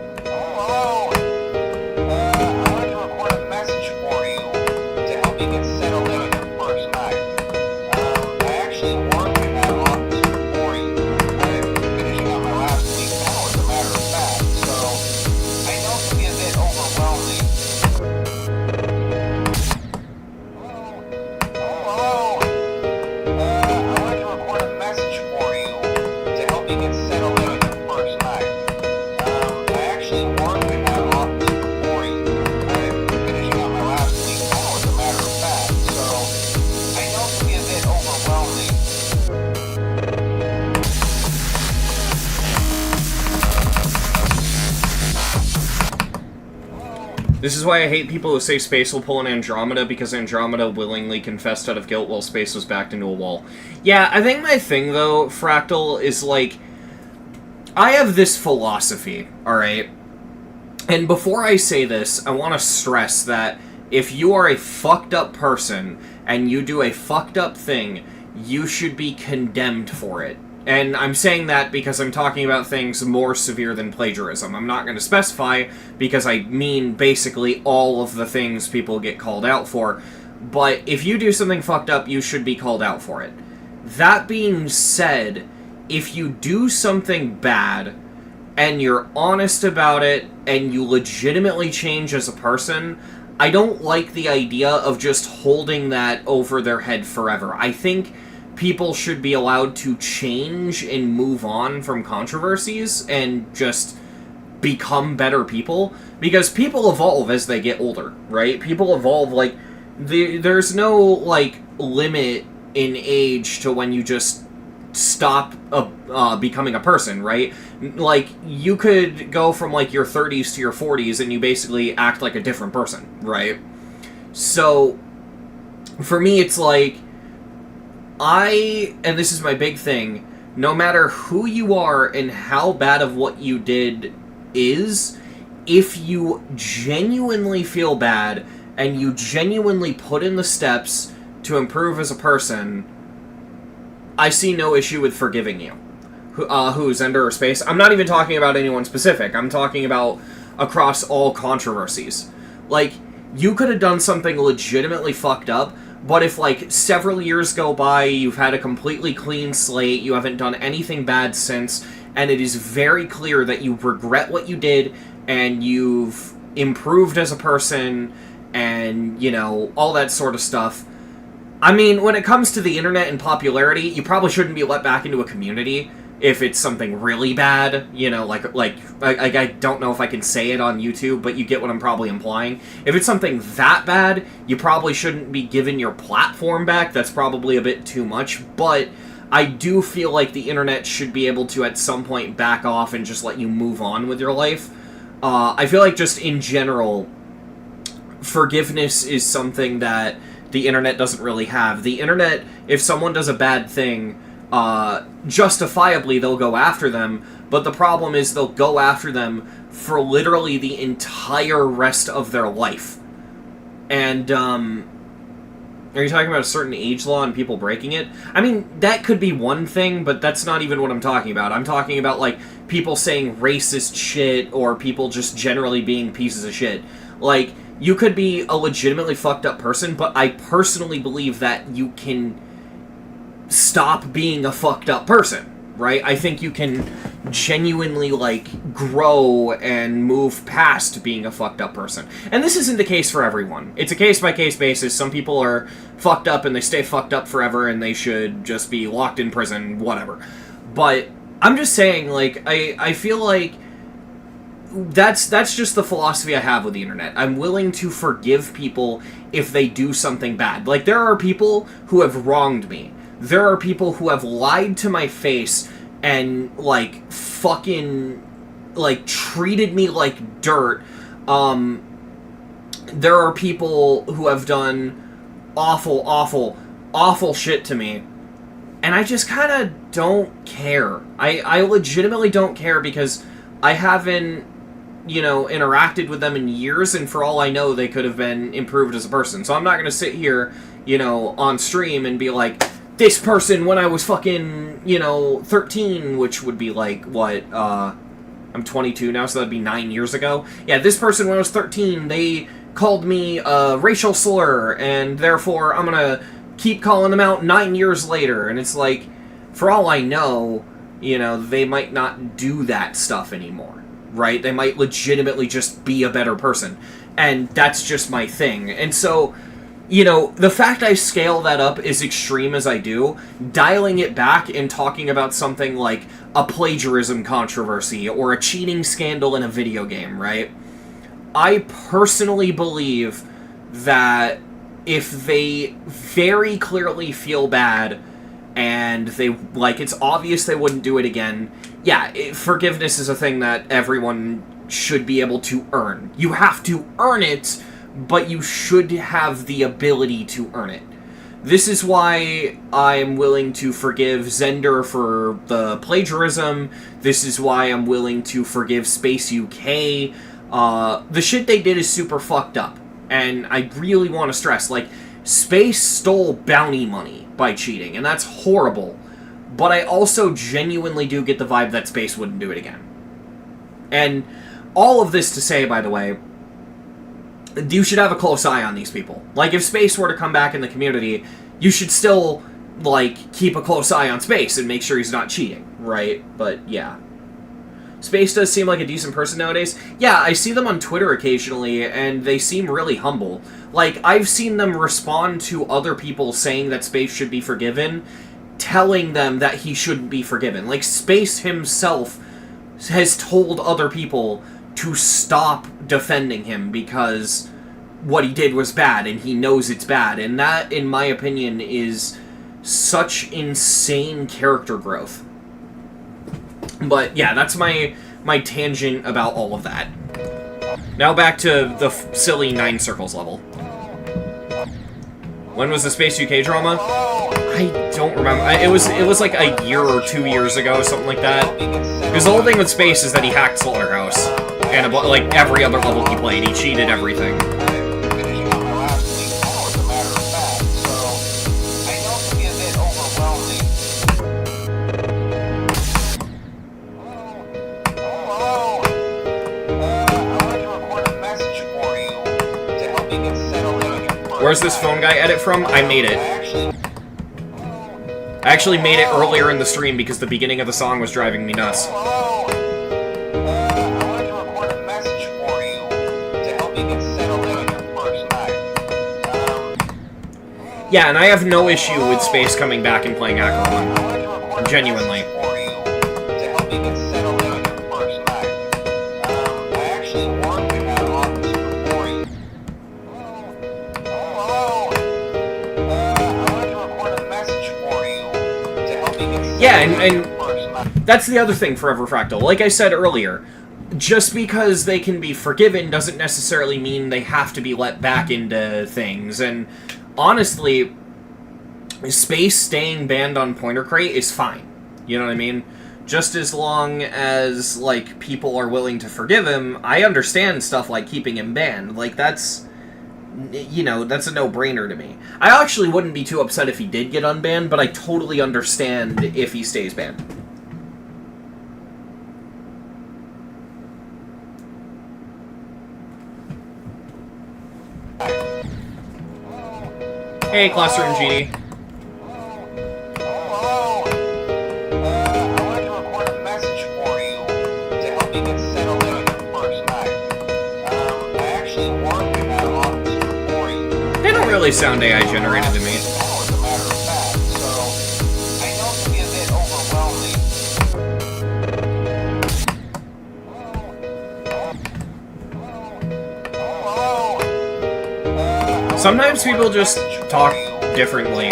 This is why I hate people who say Space will pull an Andromeda, because Andromeda willingly confessed out of guilt while Space was backed into a wall. Yeah, I think my thing, though, Fractal, is, like, I have this philosophy, alright? And before I say this, I want to stress that if you are a fucked up person, and you do a fucked up thing, you should be condemned for it. And I'm saying that because I'm talking about things more severe than plagiarism. I'm not going to specify, because I mean basically all of the things people get called out for. But if you do something fucked up, you should be called out for it. That being said, if you do something bad, and you're honest about it, and you legitimately change as a person, I don't like the idea of just holding that over their head forever. I think people should be allowed to change and move on from controversies and just become better people, because people evolve as they get older, right? People evolve, like, there's no, like, limit in age to when you just stop becoming a person, right? Like, you could go from, like, your 30s to your 40s and you basically act like a different person, right? So, for me, it's like, and this is my big thing, no matter who you are and how bad of what you did is, if you genuinely feel bad and you genuinely put in the steps to improve as a person, I see no issue with forgiving you. Who's Ender or Space? I'm not even talking about anyone specific. I'm talking about across all controversies. Like, you could have done something legitimately fucked up, but if, like, several years go by, you've had a completely clean slate, you haven't done anything bad since, and it is very clear that you regret what you did, and you've improved as a person, and, you know, all that sort of stuff. I mean, when it comes to the internet and popularity, you probably shouldn't be let back into a community if it's something really bad, you know, like I don't know if I can say it on YouTube, but you get what I'm probably implying. If it's something that bad, you probably shouldn't be given your platform back. That's probably a bit too much, but I do feel like the internet should be able to, at some point, back off and just let you move on with your life. I feel like, just in general, forgiveness is something that the internet doesn't really have. The internet, if someone does a bad thing, justifiably they'll go after them, but the problem is they'll go after them for literally the entire rest of their life. And, are you talking about a certain age law and people breaking it? I mean, that could be one thing, but that's not even what I'm talking about. I'm talking about, like, people saying racist shit, or people just generally being pieces of shit. Like, you could be a legitimately fucked up person, but I personally believe that you can stop being a fucked up person, right? I think you can genuinely, like, grow and move past being a fucked up person. And this isn't the case for everyone. It's a case-by-case basis. Some people are fucked up and they stay fucked up forever and they should just be locked in prison, whatever. But I'm just saying, like, I feel like that's just the philosophy I have with the internet. I'm willing to forgive people if they do something bad. Like, there are people who have wronged me. There are people who have lied to my face and, like, fucking, like, treated me like dirt. There are people who have done awful, awful, awful shit to me. And I just kind of don't care. I legitimately don't care, because I haven't, you know, interacted with them in years, and for all I know, they could have been improved as a person. So I'm not going to sit here, you know, on stream and be like, this person when I was fucking, you know, 13, which would be like, what, I'm 22 now, so that'd be 9 years ago. Yeah, this person when I was 13, they called me a racial slur, and therefore I'm gonna keep calling them out 9 years later. And it's like, for all I know, you know, they might not do that stuff anymore, right? They might legitimately just be a better person. And that's just my thing. And so, you know, the fact I scale that up as extreme as I do, dialing it back and talking about something like a plagiarism controversy or a cheating scandal in a video game, right? I personally believe that if they very clearly feel bad and they, like, it's obvious they wouldn't do it again, yeah, forgiveness is a thing that everyone should be able to earn. You have to earn it, but you should have the ability to earn it. This is why I'm willing to forgive Zender for the plagiarism. This is why I'm willing to forgive Space UK. The shit they did is super fucked up. And I really want to stress, like, Space stole bounty money by cheating, and that's horrible. But I also genuinely do get the vibe that Space wouldn't do it again. And all of this to say, by the way, you should have a close eye on these people. Like, if Space were to come back in the community, you should still, like, keep a close eye on Space and make sure he's not cheating, right? But, yeah. Space does seem like a decent person nowadays. Yeah, I see them on Twitter occasionally, and they seem really humble. Like, I've seen them respond to other people saying that Space should be forgiven, telling them that he shouldn't be forgiven. Like, Space himself has told other people to stop defending him because what he did was bad, and he knows it's bad. And that, in my opinion, is such insane character growth. But yeah, that's my tangent about all of that. Now back to the silly 9 Circles level. When was the Space UK drama? I don't remember. It was like a year or 2 years ago, something like that. Because the whole thing with Space is that he hacked Slaughterhouse. And like every other level he played, he cheated everything. Finishing up my last week now, as a matter of fact, so I know it can be a bit overwhelming. Hello? I'd like to record a message for you to help you get settled in on your first Where's this phone guy edit from? I made it. I actually made it earlier in the stream because the beginning of the song was driving me nuts. Hello? I'd like to record a message for you to help you get settled in on your first night. Yeah, and I have no issue with Space coming back and playing Acheron. I'd like to record a Genuinely. message for you to help you get settled in on your first night. I actually warned you that office before you. Hello? I'd like to record a message for you to help you get settled Yeah, in on and your first night. that's the other thing Forever Fractal. Like I said earlier, just because they can be forgiven doesn't necessarily mean they have to be let back into things. And honestly, Space staying banned on Pointer Crate is fine. You know what I mean? Just as long as, like, people are willing to forgive him, I understand stuff like keeping him banned. Like, that's, you know, that's a no-brainer to me. I actually wouldn't be too upset if he did get unbanned, but I totally understand if he stays banned. Hey, Classroom GD. Hello? I'd like to record a message for you to help you get settled in on your first night. I actually warned you that office before you. They don't really sound AI generated to me. Now, as a matter of fact, so I know it can be a bit overwhelming. Hello? Sometimes people just talk differently.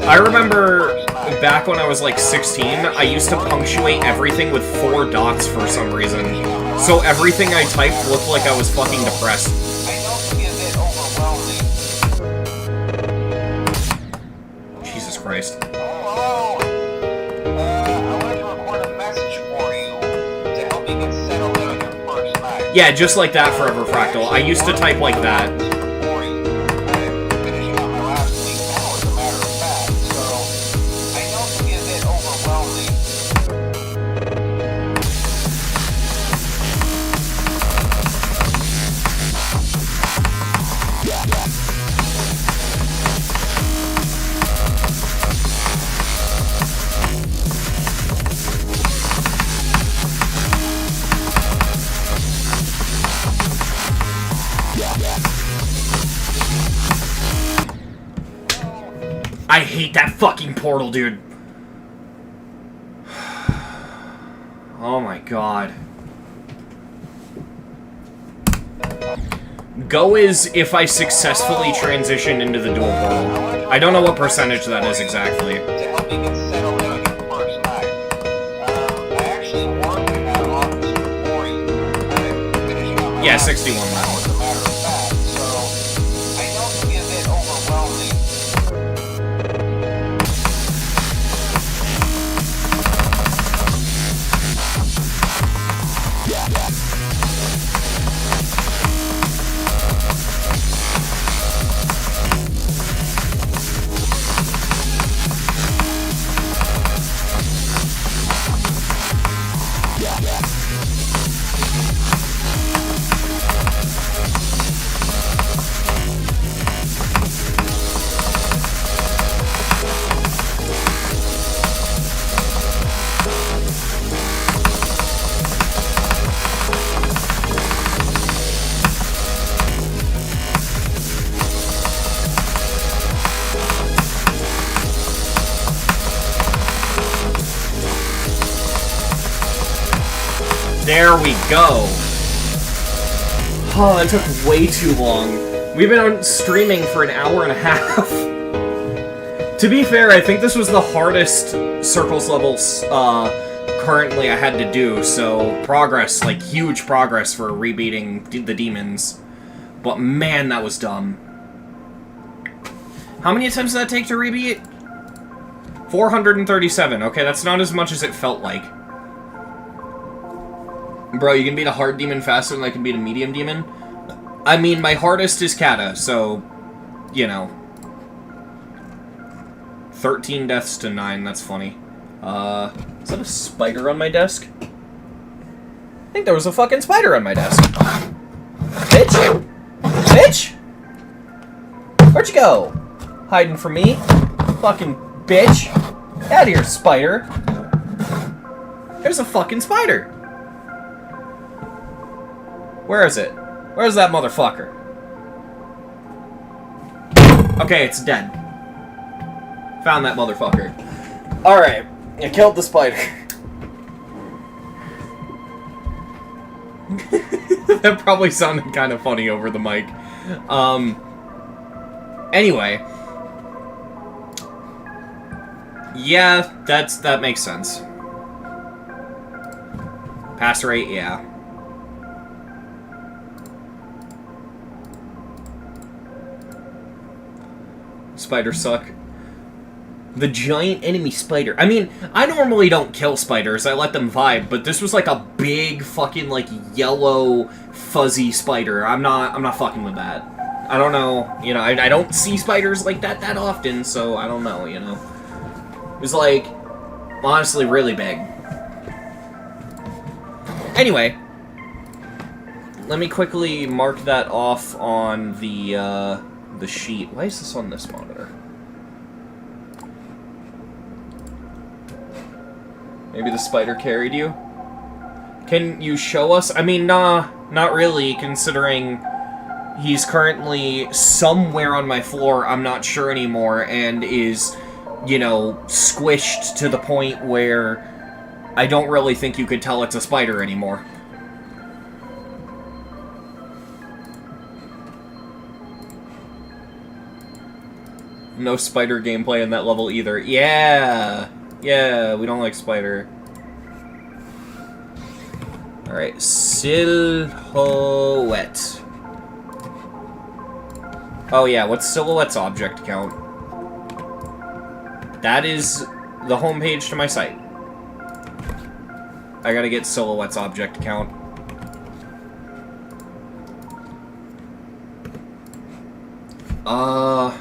I remember back when I was like 16, I used to punctuate everything with 4 dots for some reason. So everything I typed looked like I was fucking depressed. I know it can be a bit overwhelming. Jesus Christ. Hello? I'd like to record a message for you to help you get settled in on your first night. Yeah, just like that, Forever Fractal. I used to type like that. Finishing up my last week now, as a matter of fact, so I know it can be a bit overwhelming. I hate that fucking portal, dude. Oh my god. Go is if I successfully transition into the dual portal. I don't know what percentage that is exactly. To help you get settled in on your first night. I actually warned you that office before you. Finishing up my Yeah, last 61 week now. now, as a matter of fact, so I know it can be a bit overwhelming. There we go. Oh, that took way too long. We've been on streaming for an hour and a half. To be fair, I think this was the hardest Circles levels currently I had to do, so progress, like huge progress for rebeating the demons. But man, that was dumb. How many attempts did that take to rebeat? 437. Okay, that's not as much as it felt like. Bro, you can beat a hard demon faster than I can beat a medium demon? I mean, my hardest is Kata, so, you know. 13 deaths to 9, that's funny. Is that a spider on my desk? I think there was a fucking spider on my desk. Bitch! Bitch! Where'd you go? Hiding from me? Fucking bitch! Out of here, spider! There's a fucking spider! Where is it? Where's that motherfucker? Okay, it's dead. Found that motherfucker. Alright, I killed the spider. That probably sounded kind of funny over the mic. Anyway. Yeah, that makes sense. Pass rate, yeah. Spiders suck. The giant enemy spider. I mean, I normally don't kill spiders. I let them vibe, but this was like a big fucking like yellow fuzzy spider. I'm not fucking with that. I don't know, you know, I don't see spiders like that often, so I don't know, you know. It was like honestly really big. Anyway, let me quickly mark that off on the sheet. Why is this on this monitor? Maybe the spider carried you? Can you show us? I mean, nah, not really, considering he's currently somewhere on my floor, I'm not sure anymore, and is, you know, squished to the point where I don't really think you could tell it's a spider anymore. No spider gameplay in that level either. Yeah! Yeah, we don't like spider. Alright, silhouette. Oh yeah, what's silhouette's object count? That is the homepage to my site. I gotta get silhouette's object count. Uh...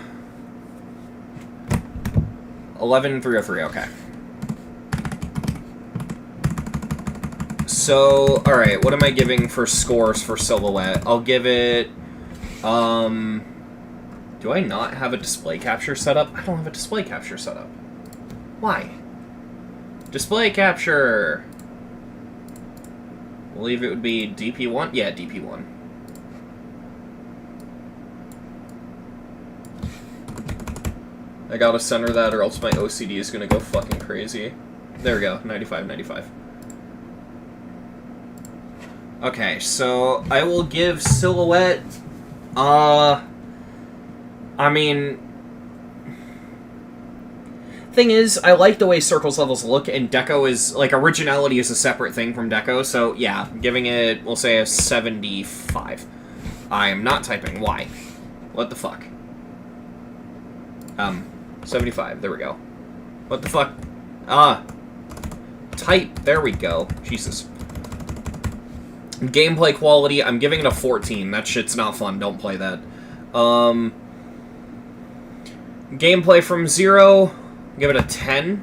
11303, okay. So, alright, what am I giving for scores for Silhouette? I'll give it, do I not have a display capture set up? I don't have a display capture set up. Why? Display capture! I believe it would be DP1? Yeah, DP1. I gotta center that or else my OCD is gonna go fucking crazy. There we go, 95, 95. Okay, so I will give Silhouette, I mean, thing is, I like the way Circles levels look, and Deco is, like, originality is a separate thing from Deco, so yeah, giving it, we'll say a 75. I am not typing, why? What the fuck? 75, there we go. What the fuck? Type, there we go. Jesus. Gameplay quality, I'm giving it a 14. That shit's not fun, don't play that. Gameplay from 0, give it a 10.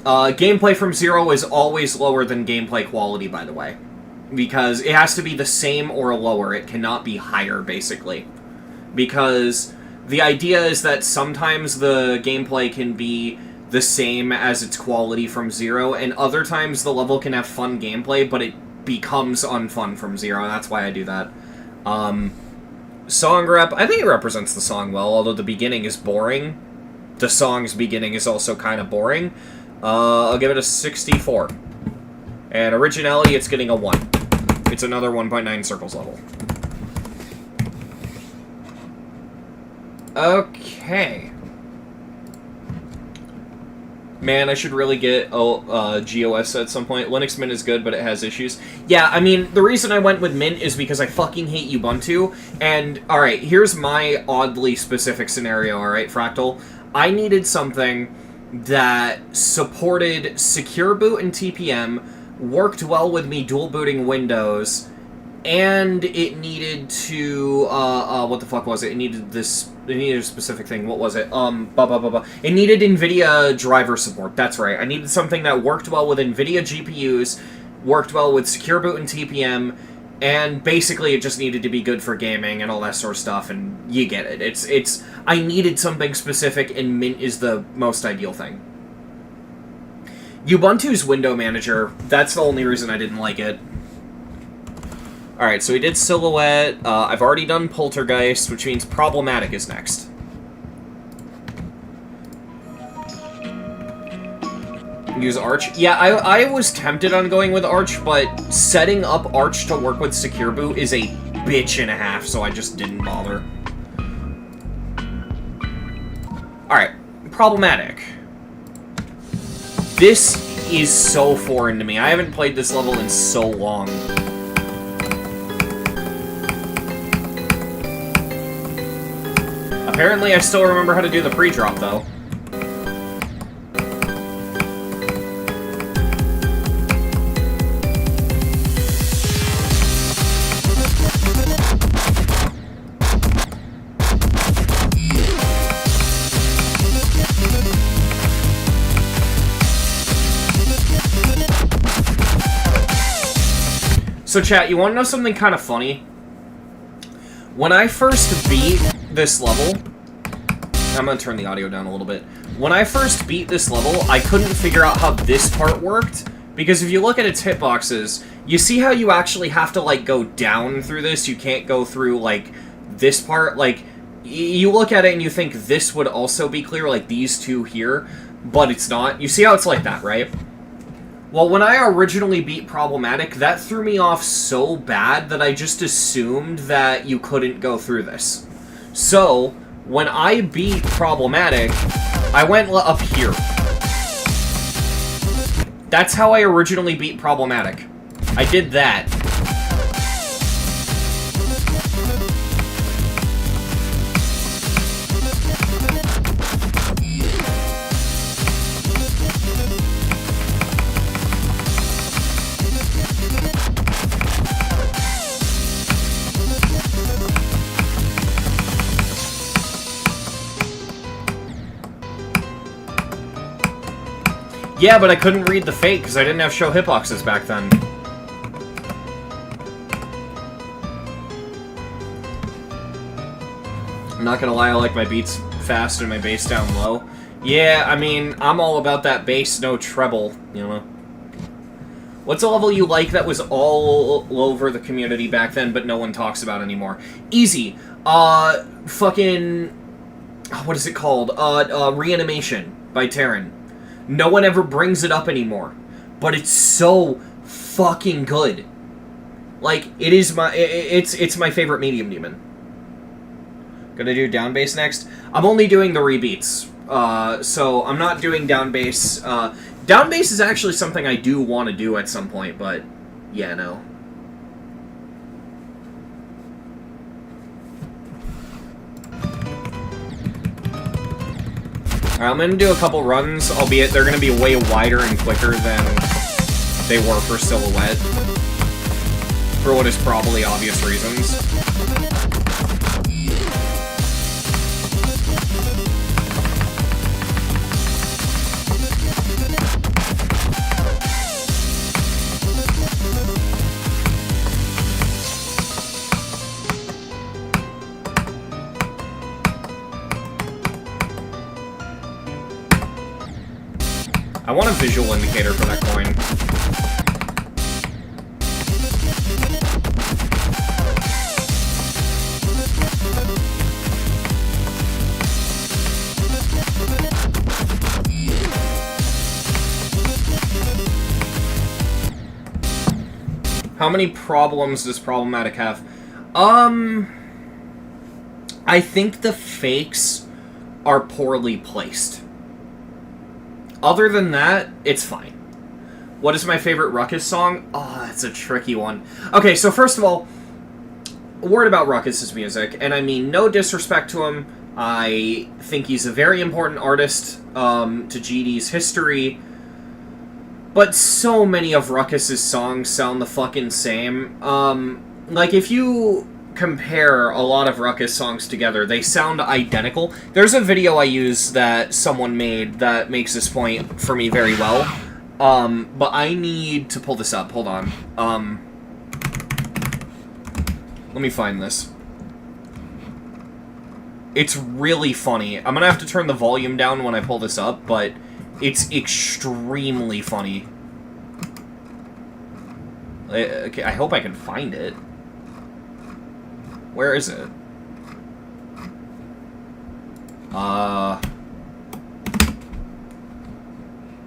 Gameplay from 0 is always lower than gameplay quality, by the way. Because it has to be the same or lower, it cannot be higher, basically. Because the idea is that sometimes the gameplay can be the same as its quality from 0, and other times the level can have fun gameplay, but it becomes unfun from 0, and that's why I do that. Song rep, I think it represents the song well, although the beginning is boring. The song's beginning is also kind of boring. I'll give it a 64. And originality, it's getting a 1. It's another 1.9 Circles level. Okay. Man, I should really get GOS at some point. Linux Mint is good, but it has issues. Yeah, I mean, the reason I went with Mint is because I fucking hate Ubuntu. And, alright, here's my oddly specific scenario, alright, Fractal? I needed something that supported Secure Boot and TPM, worked well with me dual booting Windows, and it needed to, what the fuck was it? It needed a specific thing. What was it? It needed NVIDIA driver support. That's right. I needed something that worked well with NVIDIA GPUs, worked well with Secure Boot and TPM, and basically it just needed to be good for gaming and all that sort of stuff, and you get it. I needed something specific, and Mint is the most ideal thing. Ubuntu's window manager, that's the only reason I didn't like it. Alright, so we did Silhouette. I've already done Poltergeist, which means Problematic is next. Use Arch. Yeah, I was tempted on going with Arch, but setting up Arch to work with Secure Boot is a bitch and a half, so I just didn't bother. Alright, Problematic. This is so foreign to me. I haven't played this level in so long. Apparently, I still remember how to do the pre-drop, though. So, chat, you want to know something kind of funny? When I first beat this level... I'm going to turn the audio down a little bit. When I first beat this level, I couldn't figure out how this part worked, because if you look at its hitboxes, you see how you actually have to, like, go down through this? You can't go through, like, this part? Like, you look at it and you think this would also be clear, like these two here, but it's not. You see how it's like that, right? Well, when I originally beat Problematic, that threw me off so bad that I just assumed that you couldn't go through this. So, when I beat Problematic, I went up here. That's how I originally beat Problematic. I did that. Yeah, but I couldn't read the fate because I didn't have show hitboxes back then. I'm not gonna lie, I like my beats fast and my bass down low. Yeah, I mean, I'm all about that bass, no treble, you know. What's a level you like that was all over the community back then, but no one talks about anymore? Easy. Fucking... What is it called? Reanimation by Terran. No one ever brings it up anymore, but it's so fucking good. Like, it is my... It's my favorite medium demon. Gonna do down bass next. I'm only doing the rebeats, so I'm not doing down bass. Down bass is actually something I do want to do at some point, but yeah, no. Alright, I'm gonna do a couple runs, albeit they're gonna be way wider and quicker than they were for Silhouette. For what is probably obvious reasons. I want a visual indicator for that coin. How many problems does Problematic have? I think the fakes are poorly placed. Other than that, it's fine. What is my favorite Ruckus song? Oh, that's a tricky one. Okay, so first of all, a word about Ruckus's music, and I mean no disrespect to him. I think he's a very important artist to GD's history, but so many of Ruckus's songs sound the fucking same. Like, if you compare a lot of Ruckus songs together, they sound identical. There's a video I use that someone made that makes this point for me very well. But I need to pull this up. Hold on. Let me find this. It's really funny. I'm gonna have to turn the volume down when I pull this up, but it's extremely funny. Okay, I hope I can find it. Where is it?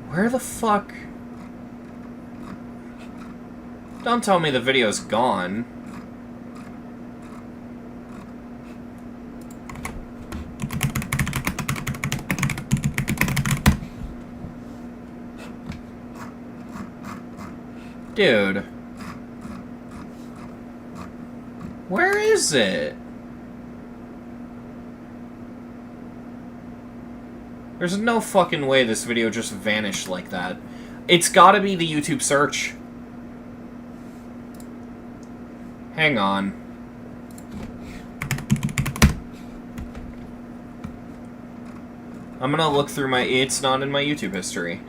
Where the fuck? Don't tell me the video's gone. Dude. Where is it? There's no fucking way this video just vanished like that. It's gotta be the YouTube search. Hang on. I'm gonna look through my... It's not in my YouTube history.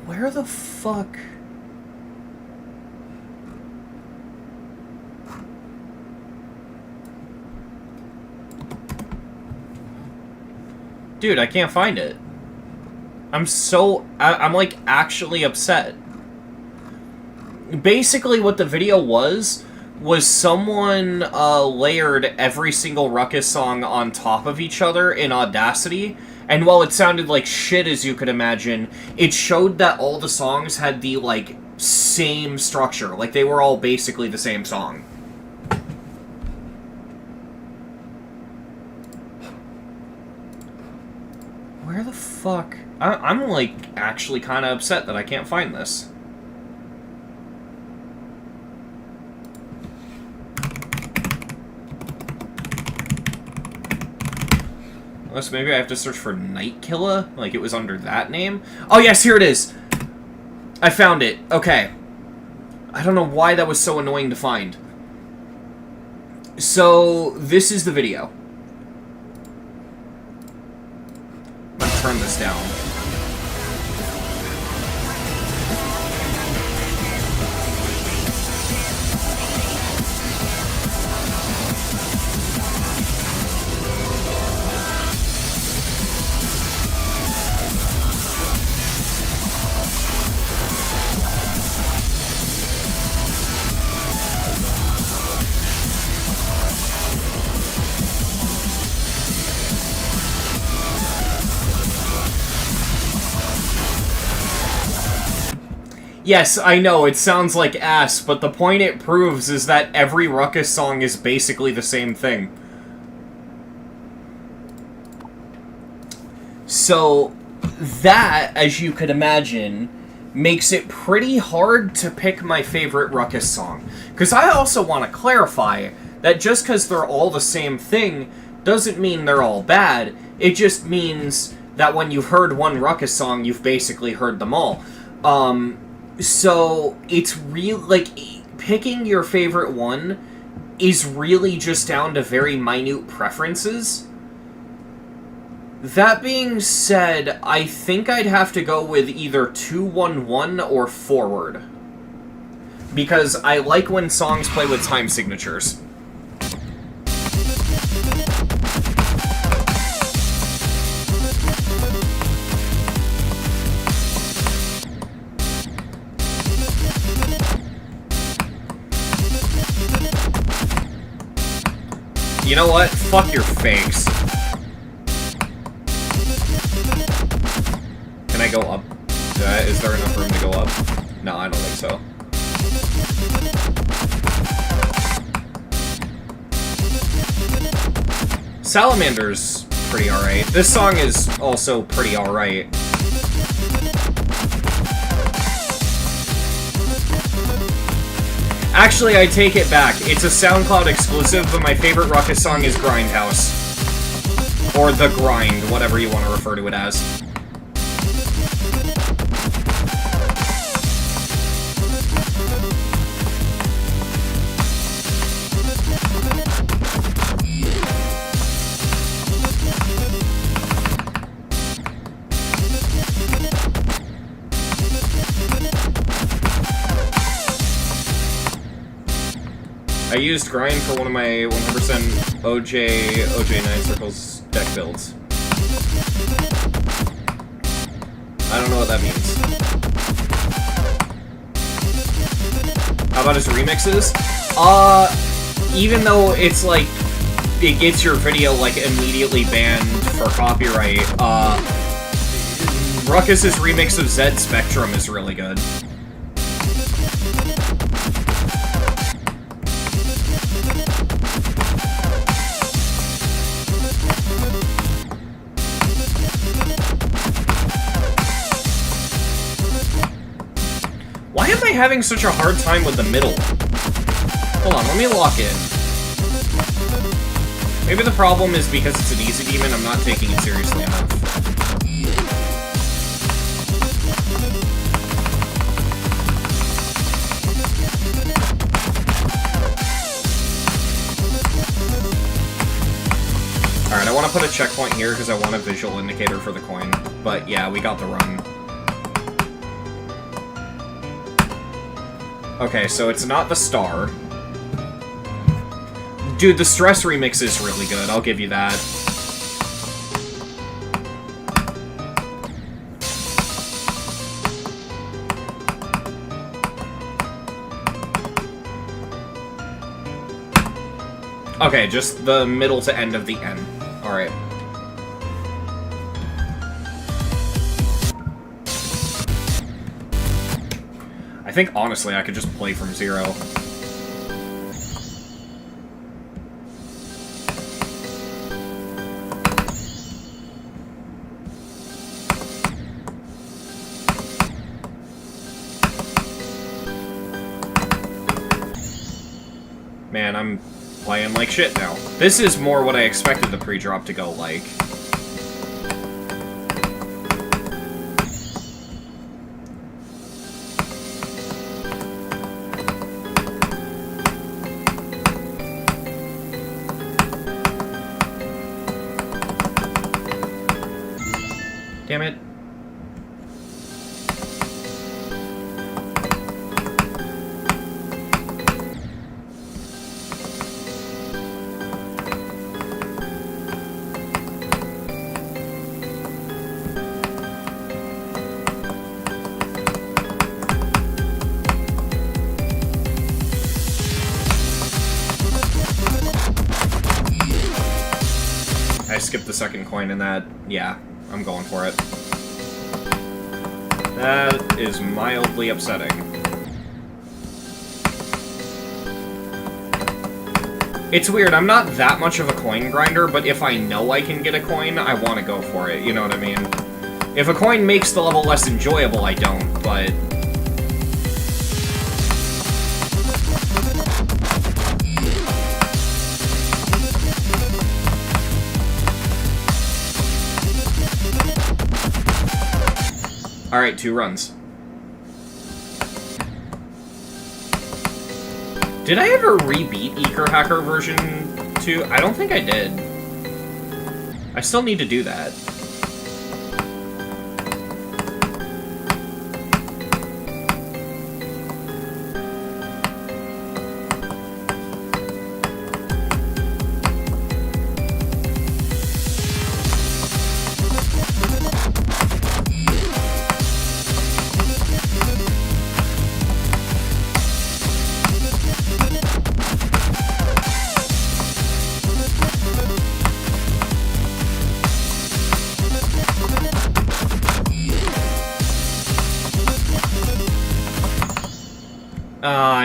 Where the fuck? Dude, I can't find it. I'm like actually upset. Basically what the video was someone layered every single Ruckus song on top of each other in Audacity, and while it sounded like shit as you could imagine, it showed that all the songs had the, like, same structure. Like, they were all basically the same song. Where the fuck? I'm like, actually kind of upset that I can't find this. Unless maybe I have to search for Nightkilla, like it was under that name. Oh yes, here it is! I found it. Okay. I don't know why that was so annoying to find. So, this is the video. I'm gonna turn this down. Yes, I know, it sounds like ass, but the point it proves is that every Ruckus song is basically the same thing. So, that, as you could imagine, makes it pretty hard to pick my favorite Ruckus song. Because I also want to clarify that just because they're all the same thing doesn't mean they're all bad. It just means that when you've heard one Ruckus song, you've basically heard them all. So, it's real, like, picking your favorite one is really just down to very minute preferences. That being said, I think I'd have to go with either 211 or Forward. Because I like when songs play with time signatures. You know what? Fuck your fakes. Can I go up? Is there enough room to go up? No, I don't think so. Salamander's pretty alright. This song is also pretty alright. Actually, I take it back. It's a SoundCloud exclusive, but my favorite Ruckus song is Grindhouse. Or The Grind, whatever you want to refer to it as. I used Grind for one of my 100% OJ 9 Circles deck builds. I don't know what that means. How about his remixes? Even though it's like, it gets your video like immediately banned for copyright, Ruckus's remix of Zed Spectrum is really good. Why am I having such a hard time with the middle? Hold on, let me lock in. Maybe the problem is because it's an easy demon, I'm not taking it seriously enough. Alright, I want to put a checkpoint here because I want a visual indicator for the coin. But yeah, we got the run. Okay, so it's not the star. Dude, the Stress remix is really good, I'll give you that. Okay, just the middle to end of the N. Alright. I think, honestly, I could just play from 0. Man, I'm playing like shit now. This is more what I expected the pre-drop to go like. Damn it. I skipped the second coin in that. Yeah, I'm going for it. That is mildly upsetting. It's weird, I'm not that much of a coin grinder, but if I know I can get a coin, I want to go for it, you know what I mean? If a coin makes the level less enjoyable, I don't, but... Alright, 2 runs. Did I ever rebeat Eker Hacker version 2? I don't think I did. I still need to do that.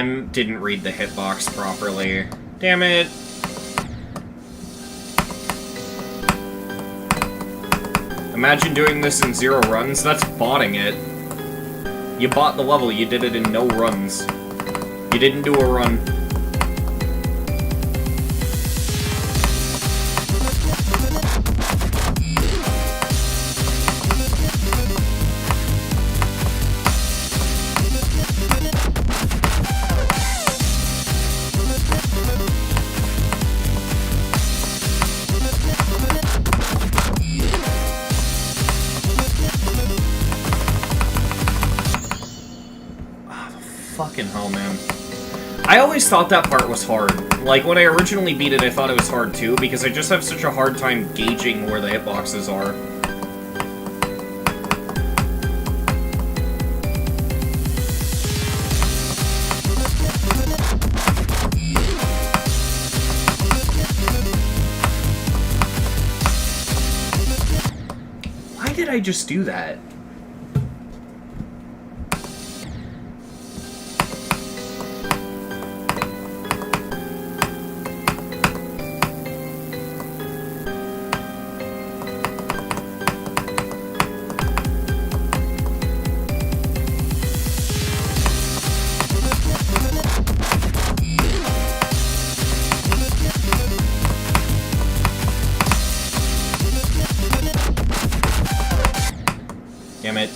time, didn't read the hitbox properly. Damn it. Imagine doing this in 0 runs. That's botting it. You bought the level, you did it in no runs. You didn't do a run. Fucking hell, man. I always thought that part was hard. Like, when I originally beat it, I thought it was hard too, because I just have such a hard time gauging where the hitboxes are. Why did I just do that? Damn it.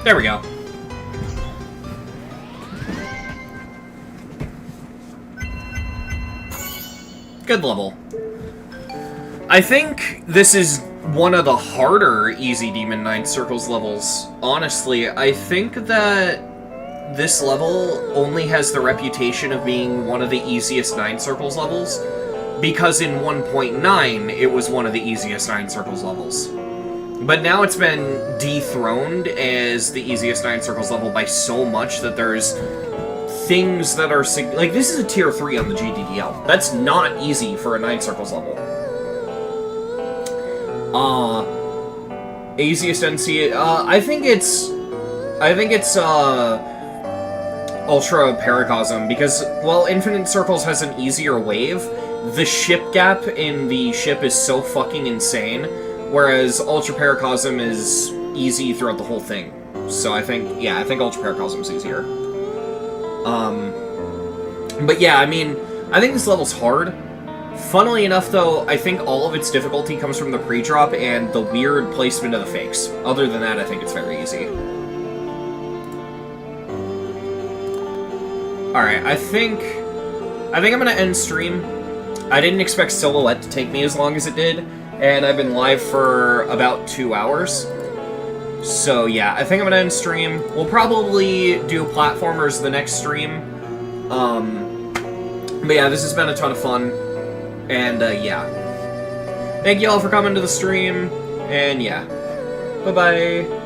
There we go. Good level. I think this is one of the harder Easy Demon 9 Circles levels. Honestly, I think that this level only has the reputation of being one of the easiest 9 Circles levels, because in 1.9, it was one of the easiest 9 Circles levels. But now it's been dethroned as the easiest 9 Circles level by so much that there's things that are... Like, this is a tier 3 on the GDDL. That's not easy for a 9 Circles level. Easiest NC... I think it's Ultra Paracosm, because while Infinite Circles has an easier wave, the ship gap in the ship is so fucking insane, whereas Ultra Paracosm is easy throughout the whole thing. So I think, yeah, I think Ultra Paracosm is easier. But yeah, I mean, I think this level's hard. Funnily enough, though, I think all of its difficulty comes from the pre-drop and the weird placement of the fakes. Other than that, I think it's very easy. Alright, I think I'm gonna end stream. I didn't expect Silhouette to take me as long as it did, and I've been live for about 2 hours. So yeah, I think I'm gonna end stream. We'll probably do platformers the next stream. But yeah, this has been a ton of fun. And yeah. Thank you all for coming to the stream. And yeah. Bye-bye.